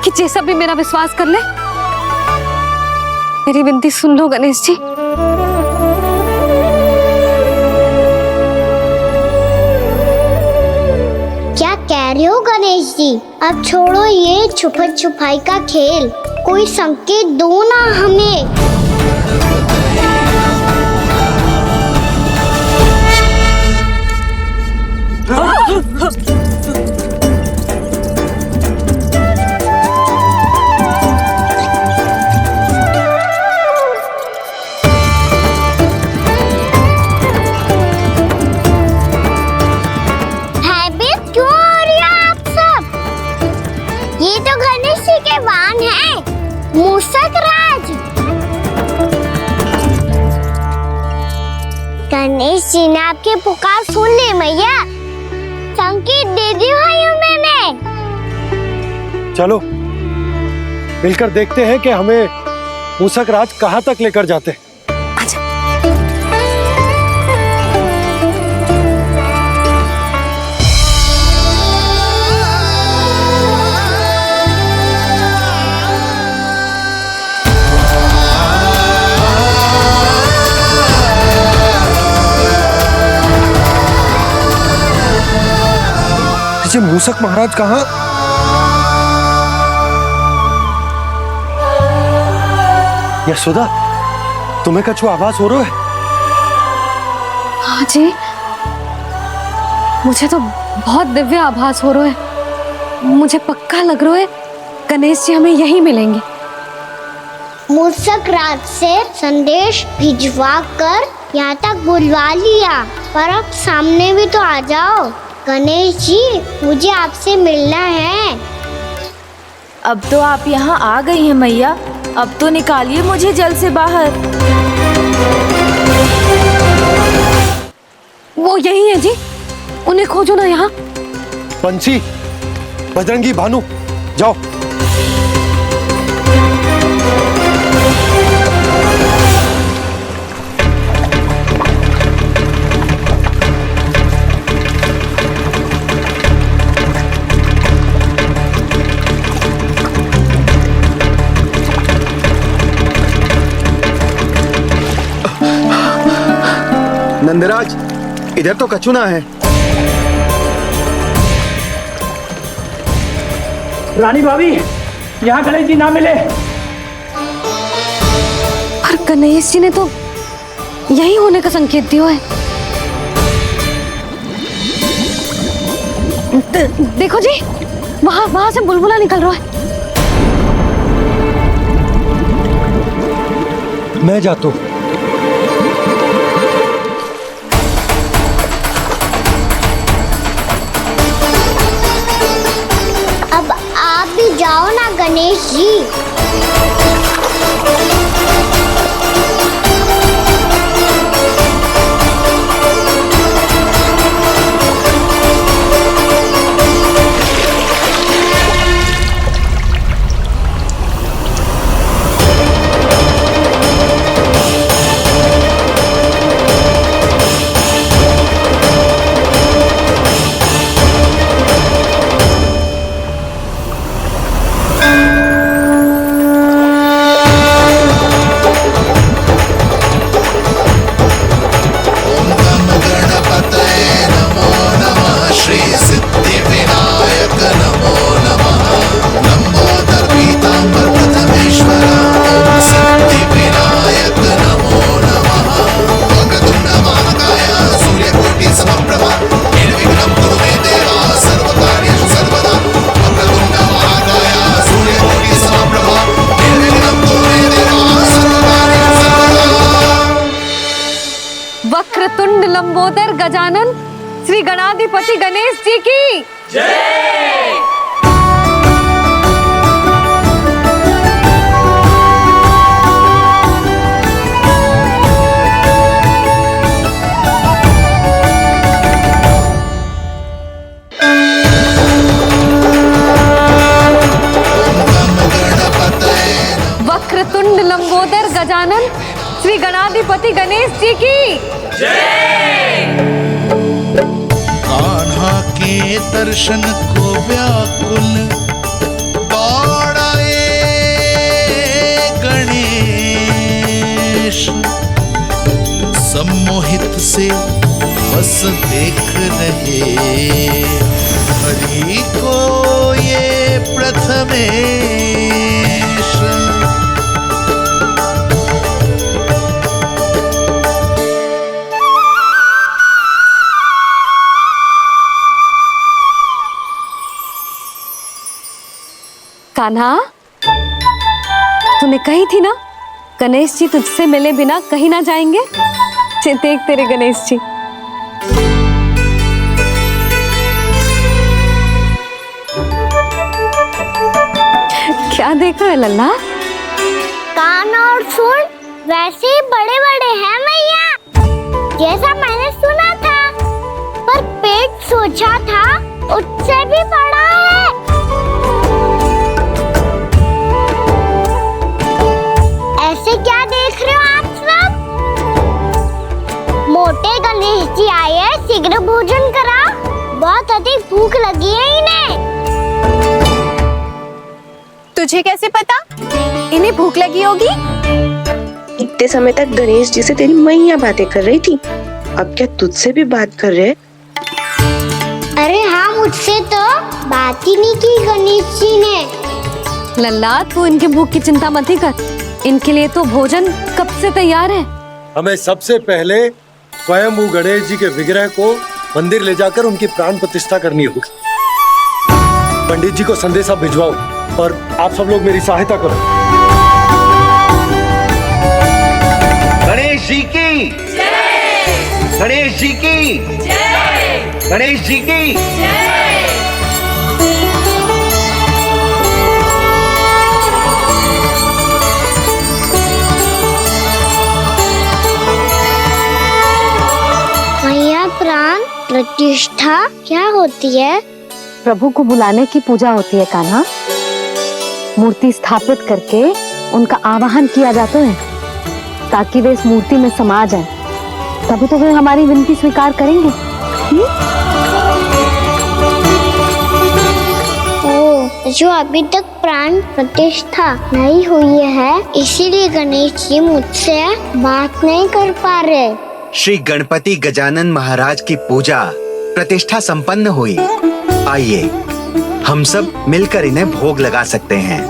कि जैसा भी मेरा विश्वास कर ले। मेरी विनती सुन लो गणेश जी। क्या कह रहे हो गणेश जी? अब छोड़ो ये छुपन छुपाई का खेल, कोई संकेत दो ना हमें। भयभीत क्यों हो रही हो आप सब? ये तो गणेश जी के वाहन हैं, मूषक राज। गणेश जी ने आपकी पुकार सुन ली मैया, संकेत दे दी भाइयों मैंने। चलो मिलकर देखते हैं कि हमें मूषक राज कहां तक लेकर जाते हैं। जी मूषक महाराज कहाँ? यशोदा, तुम्हें कछु आभास हो रहा है? हाँ जी, मुझे तो बहुत दिव्य आभास हो रहा है। मुझे पक्का लग रहा है गणेश जी हमें यहीं मिलेंगे। मूषक राज से संदेश भिजवा कर यहाँ तक बुलवा लिया, पर अब सामने भी तो आ जाओ। गणेश जी, मुझे आपसे मिलना है। अब तो आप यहाँ आ गई हैं मैया, अब तो निकालिए मुझे जल से बाहर। वो यही है जी, उन्हें खोजो ना यहाँ। बंसी, बजरंगी, भानु, जाओ। नंदराज, इधर तो कछुना है। रानी भाभी, यहाँ गणेश जी ना मिले। और गणेश जी ने तो यही होने का संकेत दिया है। देखो जी, वहां से बुलबुला निकल रहा है। मैं जाता हूँ। अब आप भी जाओ ना गणेश जी। वक्रतुंड लंबोदर गजानन श्री गणाधिपति गणेश जी की जय। वक्रतुंड लंबोदर गजानन श्री गणाधिपति गणेश जी की जय। कान्हा के दर्शन को व्याकुल दौड़ाए गणेश, सम्मोहित से बस देख रहे हरि को ये प्रथमेश। कान्हा, तूने कही थी ना गणेश जी तुझसे मिले बिना कहीं ना जाएंगे। देख तेरे गणेश जी। क्या देख रहा है लल्ला? कान और सुन वैसे ही बड़े बड़े हैं मैया, जैसा मैंने सुना था, पर पेट सोचा था उससे भी बड़ा है। ऐसे क्या देख रहे हो आप सब? मोटे गणेश जी आए हैं, शीघ्र भोजन करा, बहुत अधिक भूख लगी है इन्हें। तुझे कैसे पता इन्हें भूख लगी होगी? इतने समय तक गणेश जी से तेरी मैया बातें कर रही थी, अब क्या तुझसे भी बात कर रहे? अरे हाँ, मुझसे तो बात ही नहीं की गणेश जी ने। लल्ला, तू इनके भूख की चिंता मत ही कर, इनके लिए तो भोजन कब से तैयार है। हमें सबसे पहले स्वयं गणेश जी के विग्रह को मंदिर ले जाकर उनकी प्राण प्रतिष्ठा करनी होगी। पंडित जी को संदेशा भिजवाओ और आप सब लोग मेरी सहायता करो। गणेश जी की जय। गणेश जी की जय। गणेश जी की जय। मैया, प्राण प्रतिष्ठा क्या होती है? प्रभु को बुलाने की पूजा होती है कान्हा। मूर्ति स्थापित करके उनका आवाहन किया जाता है ताकि वे इस मूर्ति में समा जाएं। तभी तो वे हमारी विनती स्वीकार करेंगे। ओ, जो अभी तक प्राण प्रतिष्ठा नहीं हुई है, इसीलिए गणेश जी मुझसे बात नहीं कर पा रहे। श्री गणपति गजानन महाराज की पूजा प्रतिष्ठा संपन्न हुई। आइए हम सब मिलकर इन्हें भोग लगा सकते हैं।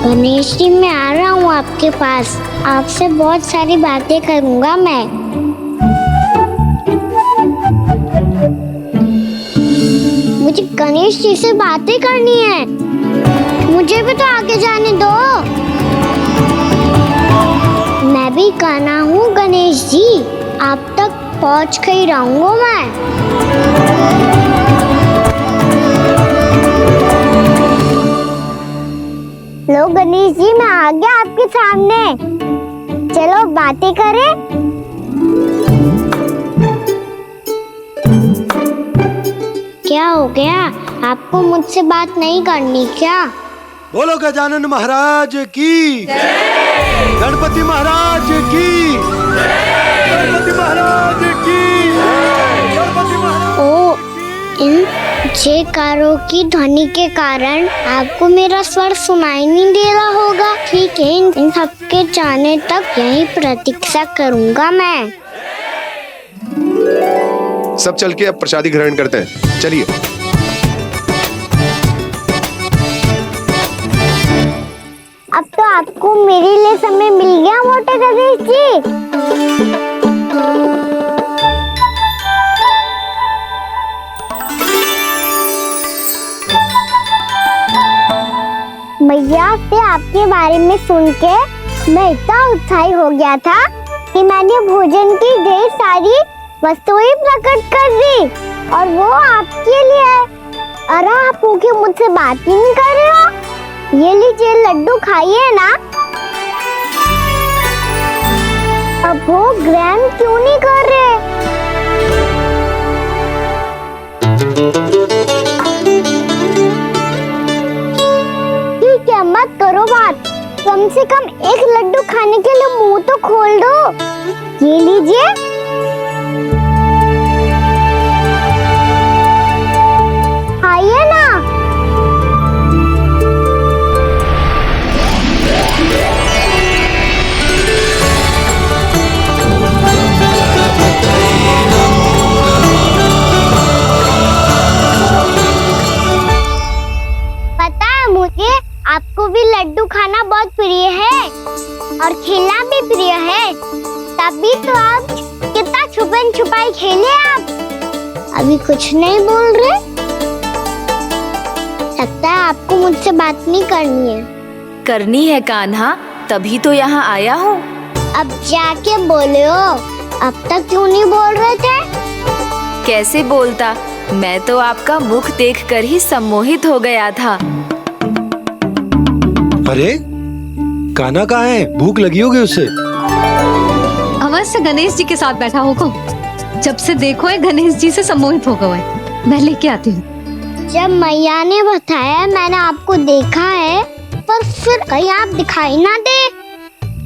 गणेश जी मैं आ रहा हूँ आपके पास। आपसे बहुत सारी बातें करूँगा मैं। मुझे गणेश जी से बातें करनी है। मुझे भी तो आगे जाने दो। मैं भी कान्हा हूँ गणेश जी, आप तक पहुँच कर ही रहूँगा मैं। लो गणेश जी, मैं आ गया आपके सामने। चलो बातें करें। क्या हो गया? आपको मुझसे बात नहीं करनी क्या? बोलो गजानन महाराज की, गणपति महाराज की, गणपति महाराज की, गणपति महाराज। ओ, इन जयकारों की ध्वनि के कारण आपको मेरा स्वर सुनाई नहीं दे रहा होगा। ठीक है, इन सबके जाने तक यही प्रतीक्षा करूंगा मैं। सब चल के अब प्रसादी ग्रहण करते हैं, चलिए। अब तो आपको मेरे लिए समय मिल गया मोटे गणेश जी। भैया से आपके बारे में सुन के मैं इतना उत्साही हो गया था कि मैंने भोजन की ढेर सारी वस्तुएं प्रकट कर दी, और वो आपके लिए। अरे आप भूखे मुझसे बात ही नहीं कर रहे हो। ये लीजिए लड्डू, खाइए ना। अब वो ग्रहण क्यों नहीं कर रहे? ठीक है, मत करो बात। कम से कम एक लड्डू खाने के लिए मुंह तो खोल दो। ये लीजिए। खाइए ना। पता है मुझे, आपको भी लड्डू खाना बहुत प्रिय है और खेलना भी प्रिय है। तभी तो आप कितना छुपन छुपाई खेले। आप अभी कुछ नहीं बोल रहे। लगता है आपको मुझसे बात नहीं करनी है। करनी है कान्हा, तभी तो यहाँ आया हूँ। अब जाके बोलो। अब तक क्यों नहीं बोल रहे थे? कैसे बोलता, मैं तो आपका मुख देखकर ही सम्मोहित हो गया था। अरे कान्हा कहाँ है? भूख लगी होगी उसे। अवश्य गणेश जी के साथ बैठा होगा। जब से देखो है गणेश जी से सम्मोहित हो गए। मैं लेके आती हूँ। जब मैया ने बताया मैंने आपको देखा है, पर फिर कहीं आप दिखाई ना दे,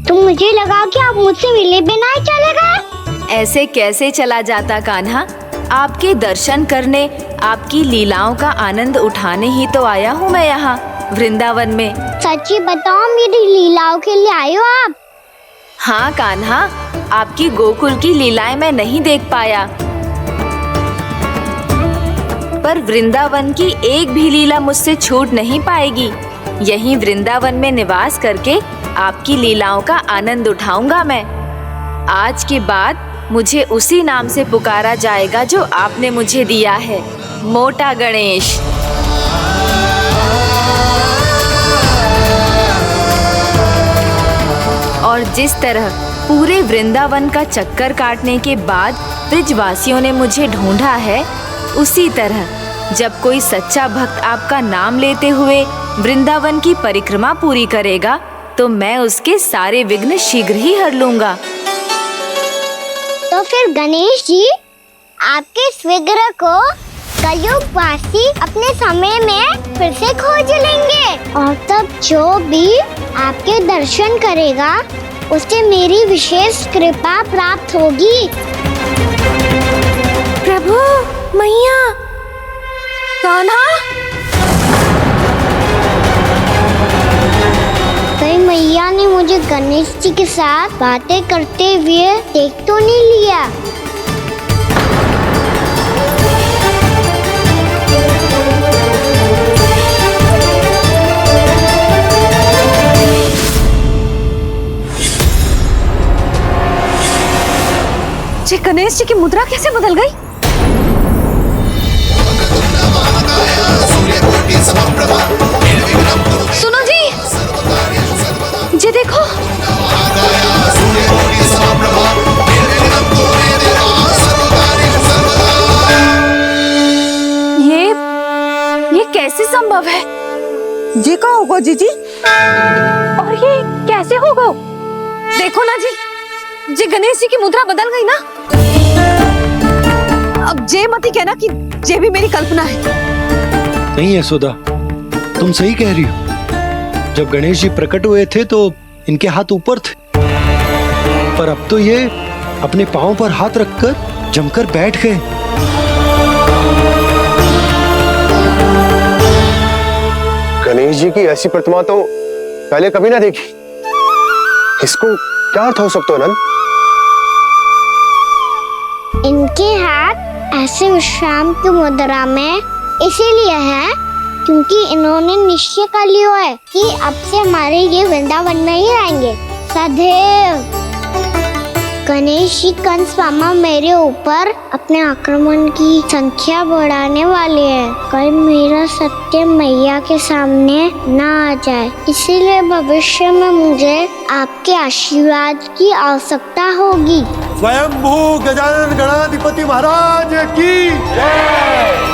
तो मुझे लगा कि आप मुझसे मिले बिना ही चले गए। ऐसे कैसे चला जाता कान्हा? आपके दर्शन करने, आपकी लीलाओं का आनंद उठाने ही तो आया हूँ मैं यहाँ वृंदावन में। सच्ची बताओ, मेरी लीलाओं के लिए आए हो आप? हाँ कान्हा, आपकी गोकुल की लीलाएं मैं नहीं देख पाया, पर वृंदावन की एक भी लीला मुझसे छूट नहीं पाएगी। यहीं वृंदावन में निवास करके आपकी लीलाओं का आनंद उठाऊंगा मैं। आज के बाद मुझे उसी नाम से पुकारा जाएगा जो आपने मुझे दिया है, मोटा गणेश। और जिस तरह पूरे वृंदावन का चक्कर काटने के बाद ब्रिजवासियों ने मुझे ढूंढा है, उसी तरह जब कोई सच्चा भक्त आपका नाम लेते हुए वृंदावन की परिक्रमा पूरी करेगा, तो मैं उसके सारे विघ्न शीघ्र ही हर लूंगा। तो फिर गणेश जी, आपके इस विग्रह को कलयुग वासी अपने समय में फिर से खोज लेंगे, और तब जो भी आपके दर्शन करेगा उसे मेरी विशेष कृपा प्राप्त होगी। प्रभु, मैया, कान्हा। कहीं मैया ने मुझे गणेश जी के साथ बातें करते हुए देख तो नहीं लिया? जी गणेश जी की मुद्रा कैसे बदल गई? सुनो जी, जी देखो। ये कैसे संभव है? जी का होगा जीजी? और ये कैसे होगा? देखो ना जी, जी गणेश जी की मुद्रा बदल गई ना। अब जे मत ही कहना कि जे भी मेरी कल्पना है। नहीं यशोदा, तुम सही कह रही हो। जब गणेश जी प्रकट हुए थे तो इनके हाथ ऊपर थे, पर अब तो ये अपने पांव पर हाथ रखकर जमकर बैठ गए। गणेश जी की ऐसी प्रतिमा तो पहले कभी ना देखी। इसको क्या अर्थ हो सकता है नंद? इनके हाथ ऐसे विश्राम की मुद्रा में इसीलिए है क्योंकि इन्होंने निश्चय कर लिया है कि अब से हमारे ये वृंदावन में ही रहेंगे सदैव। गणेश जी कंस मामा मेरे ऊपर अपने आक्रमण की संख्या बढ़ाने वाले हैं। कल मेरा सत्य मैया के सामने ना आ जाए, इसीलिए भविष्य में मुझे आपके आशीर्वाद की आवश्यकता होगी। स्वयंभू गजानन गणाधिपति महाराज की जय।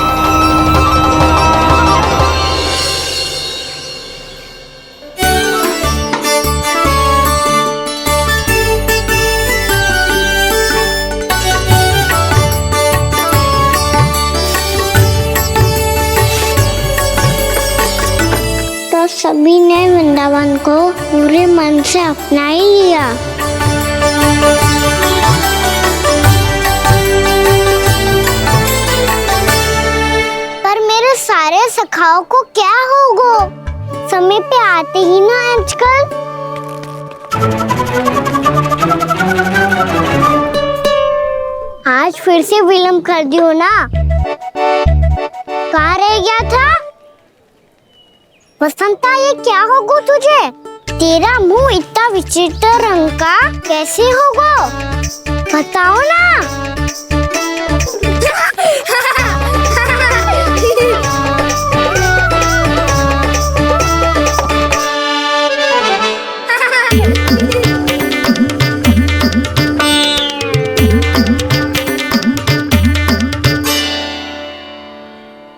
तो सभी ने वृंदावन को पूरे मन से अपना ही लिया। पर मेरे सारे सखाओं को क्या होगा? समय पे आते ही ना आजकल। आज फिर से विलम्ब कर दियो ना। कहाँ रह गया था? वसंता, ये क्या होगा तुझे? तेरा मुंह इतना विचित्र रंग का कैसे होगा? बताओ ना।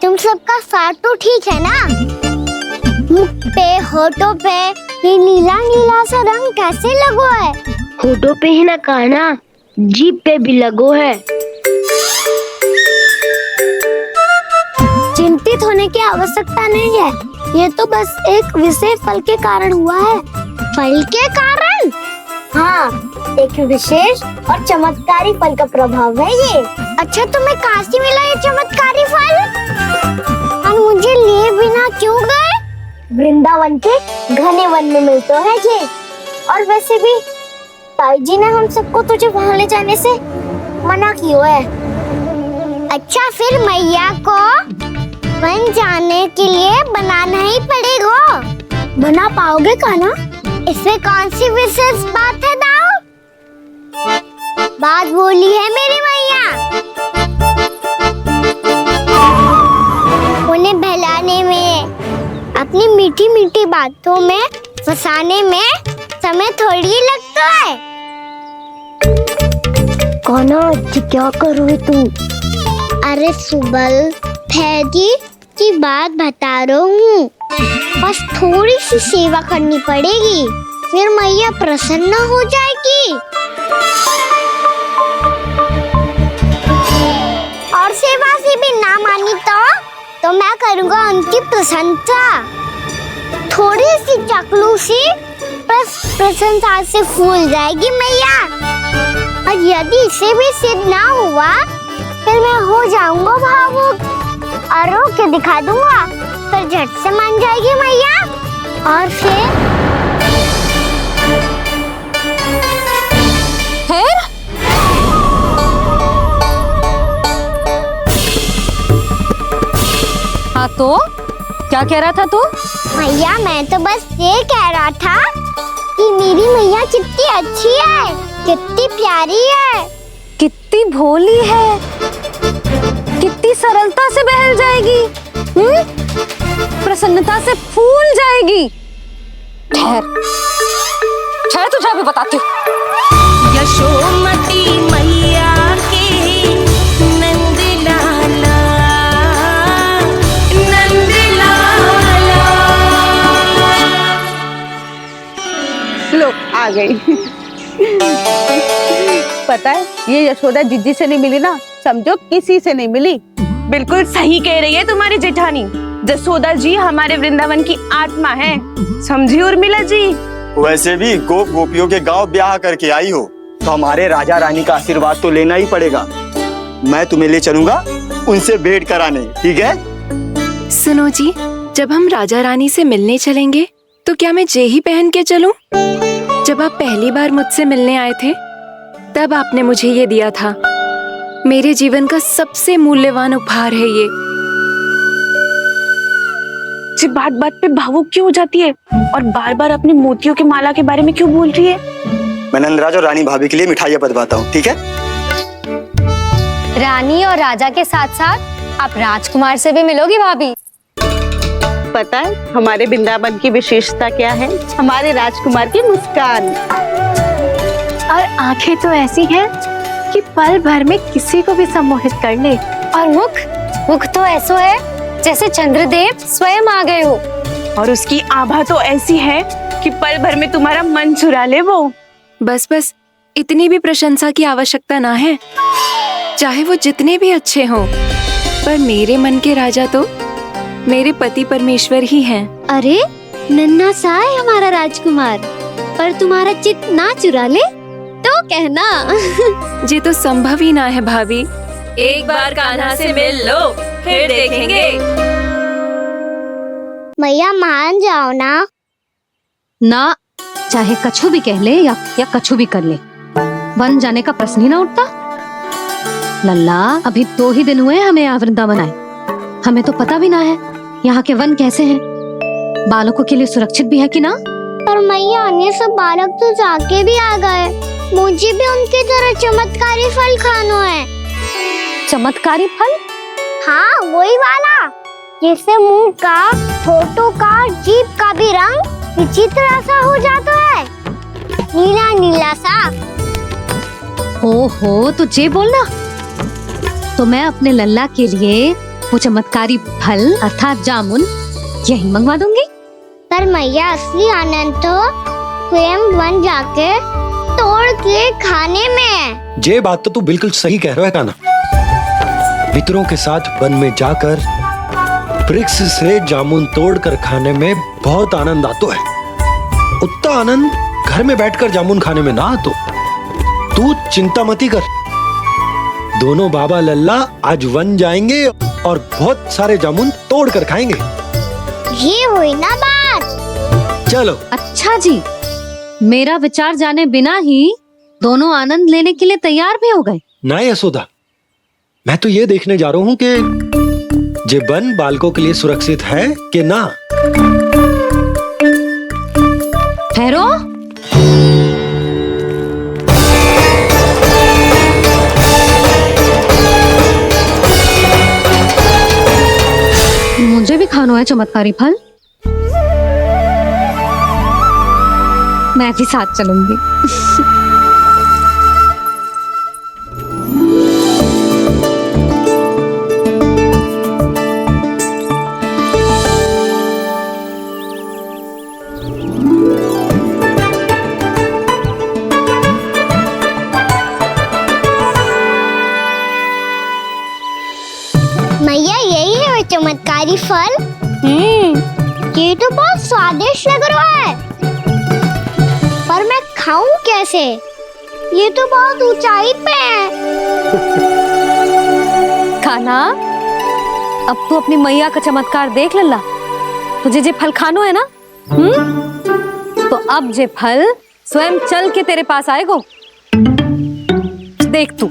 तुम सबका साथ तो ठीक है ना? मुख पे होठों पे ये नीला नीला सा रंग कैसे लगो है? होठों पे ही ना काना, जीभ पे भी लगो है। चिंतित होने की आवश्यकता नहीं है, ये तो बस एक विशेष फल के कारण हुआ है। फल के कारण? हाँ, एक विशेष और चमत्कारी फल का प्रभाव है ये। अच्छा, तुम्हें कहाँ से मिला ये चमत्कारी फल? और मुझे लिए बिना क्यों गए? वृंदावन के घने वन में मिलता है ये। और वैसे भी ताई जी ने हम सबको तुझे वहाँ ले जाने से मना किया है। अच्छा, फिर मैया को वन जाने के लिए बनाना ही पड़ेगा। बना पाओगे कान्हा? इसमें कौन सी विशेष बात है दाऊ? बात बोली है मेरी मैया। उन्हें बहलाने में, अपनी मीठी मीठी बातों में फंसाने में समय थोड़ी लगता है। कान्हा, क्या करो तू? अरे सुबल, फैदी की बात बता रहा हूँ। बस थोड़ी सी सेवा करनी पड़ेगी, फिर मैया प्रसन्न हो जाएगी। और सेवा से भी ना मानी तो मैं करूँगा उनकी प्रशंसा। थोड़ी सी चाकलूसी बस प्रशंसा से फूल जाएगी मैया। और यदि इसे भी सिद्ध ना हुआ, फिर मैं हो जाऊंगा भावुक और रो के दिखा दूंगा, फिर झट से मान जाएगी मैया। और फिर हाँ तो क्या कह रहा था तू? मैया, मैं तो बस ये कह रहा था कि मेरी मैया कितनी अच्छी है, कितनी प्यारी है। कितनी भोली है, कितनी सरलता से बहल जाएगी, प्रसन्नता से फूल जाएगी। ठहर तुझे भी बताती हूँ। यशोमती मैया के नंद लाला, नंद लाला। लो आ गई। पता है ये यशोदा जिज्जी से नहीं मिली ना, समझो किसी से नहीं मिली। बिल्कुल सही कह रही है तुम्हारी जेठानी। जसोदा जी हमारे वृंदावन की आत्मा है, समझी उर्मिला जी। वैसे भी गोप गोपियों के गांव ब्याह करके आई हो तो हमारे राजा रानी का आशीर्वाद तो लेना ही पड़ेगा। मैं तुम्हें ले चलूंगा उनसे भेंट कराने, ठीक है? सुनो जी, जब हम राजा रानी से मिलने चलेंगे तो क्या मैं जे ही पहन के चलूं? जब आप पहली बार मुझसे मिलने आए थे तब आपने मुझे ये दिया था। मेरे जीवन का सबसे मूल्यवान उपहार है ये। जी बात बात पे भावुक क्यों हो जाती है और बार बार अपनी मोतियों की माला के बारे में क्यों बोल रही है? मैं नंदराज और रानी भाभी के लिए मिठाइयाँ बंटवाता हूँ, ठीक है? रानी और राजा के साथ साथ आप राजकुमार से भी मिलोगी भाभी। पता है हमारे वृंदावन की विशेषता क्या है? हमारे राजकुमार की मुस्कान। और आंखें तो ऐसी हैं कि पल भर में किसी को भी सम्मोहित कर ले। और मुख तो ऐसा है जैसे चंद्रदेव स्वयं आ गए हो। और उसकी आभा तो ऐसी है कि पल भर में तुम्हारा मन चुरा ले वो। बस इतनी भी प्रशंसा की आवश्यकता ना है। चाहे वो जितने भी अच्छे हों, पर मेरे मन के राजा तो मेरे पति परमेश्वर ही हैं। अरे नन्हा सा है हमारा राजकुमार, पर तुम्हारा चित्त ना चुरा ले तो कहना। ये तो संभव ही ना है भाभी। एक बार कान्हा से मिल लो फिर देखेंगे। मैया मान जाओ ना, चाहे कछु भी कह ले या कछु भी कर ले, वन जाने का प्रश्न ही ना उठता। लल्ला, अभी 2 ही दिन हुए हमें यहाँ वृंदावन आए, हमें तो पता भी ना है यहाँ के वन कैसे हैं, बालकों के लिए सुरक्षित भी है कि ना। पर मैया ये सब बालक तो जाके भी आ गए, मुझे भी उनकी तरह चमत्कारी फल खाना है। चमत्कारी फल? हाँ वही वाला, जिससे मुंह का, होठों का, जीभ का भी रंग विचित्र सा हो जाता है, नीला नीला सा। ओहो, तो जे बोलना तो मैं अपने लल्ला के लिए वो चमत्कारी फल अर्थात जामुन यही मंगवा दूंगी। पर मैया असली आनंद तो स्वयं वन जाके तोड़ के खाने में। ये बात तो तू बिल्कुल सही कह रहा है कान्हा। मित्रों के साथ वन में जाकर वृक्ष से जामुन तोड़कर खाने में बहुत आनंद आता है। उतना आनंद घर में बैठकर जामुन खाने में ना आतो। तू चिंता मती कर, दोनों बाबा लल्ला आज वन जाएंगे और बहुत सारे जामुन तोड़कर खाएंगे। ये हुई ना बात। चलो। अच्छा जी, मेरा विचार जाने बिना ही दोनों आनंद लेने के लिए तैयार भी हो गए। ना यशोदा, मैं तो ये देखने जा रहा हूँ कि ये वन बालकों के लिए सुरक्षित है कि ना। ठहरो, मुझे भी खाना है चमत्कारी फल, मैं भी साथ चलूंगी। मैया यही है वो चमत्कारी फल। ये तो बहुत स्वादिष्ट लग रहा है, पर मैं खाऊं कैसे? ये तो बहुत ऊंचाई पे है। खाना, अब तू अपनी मैया का चमत्कार देख लल्ला। तुझे जे फल खानो है ना, तो अब जे फल स्वयं चल के तेरे पास आएगो। देख तू।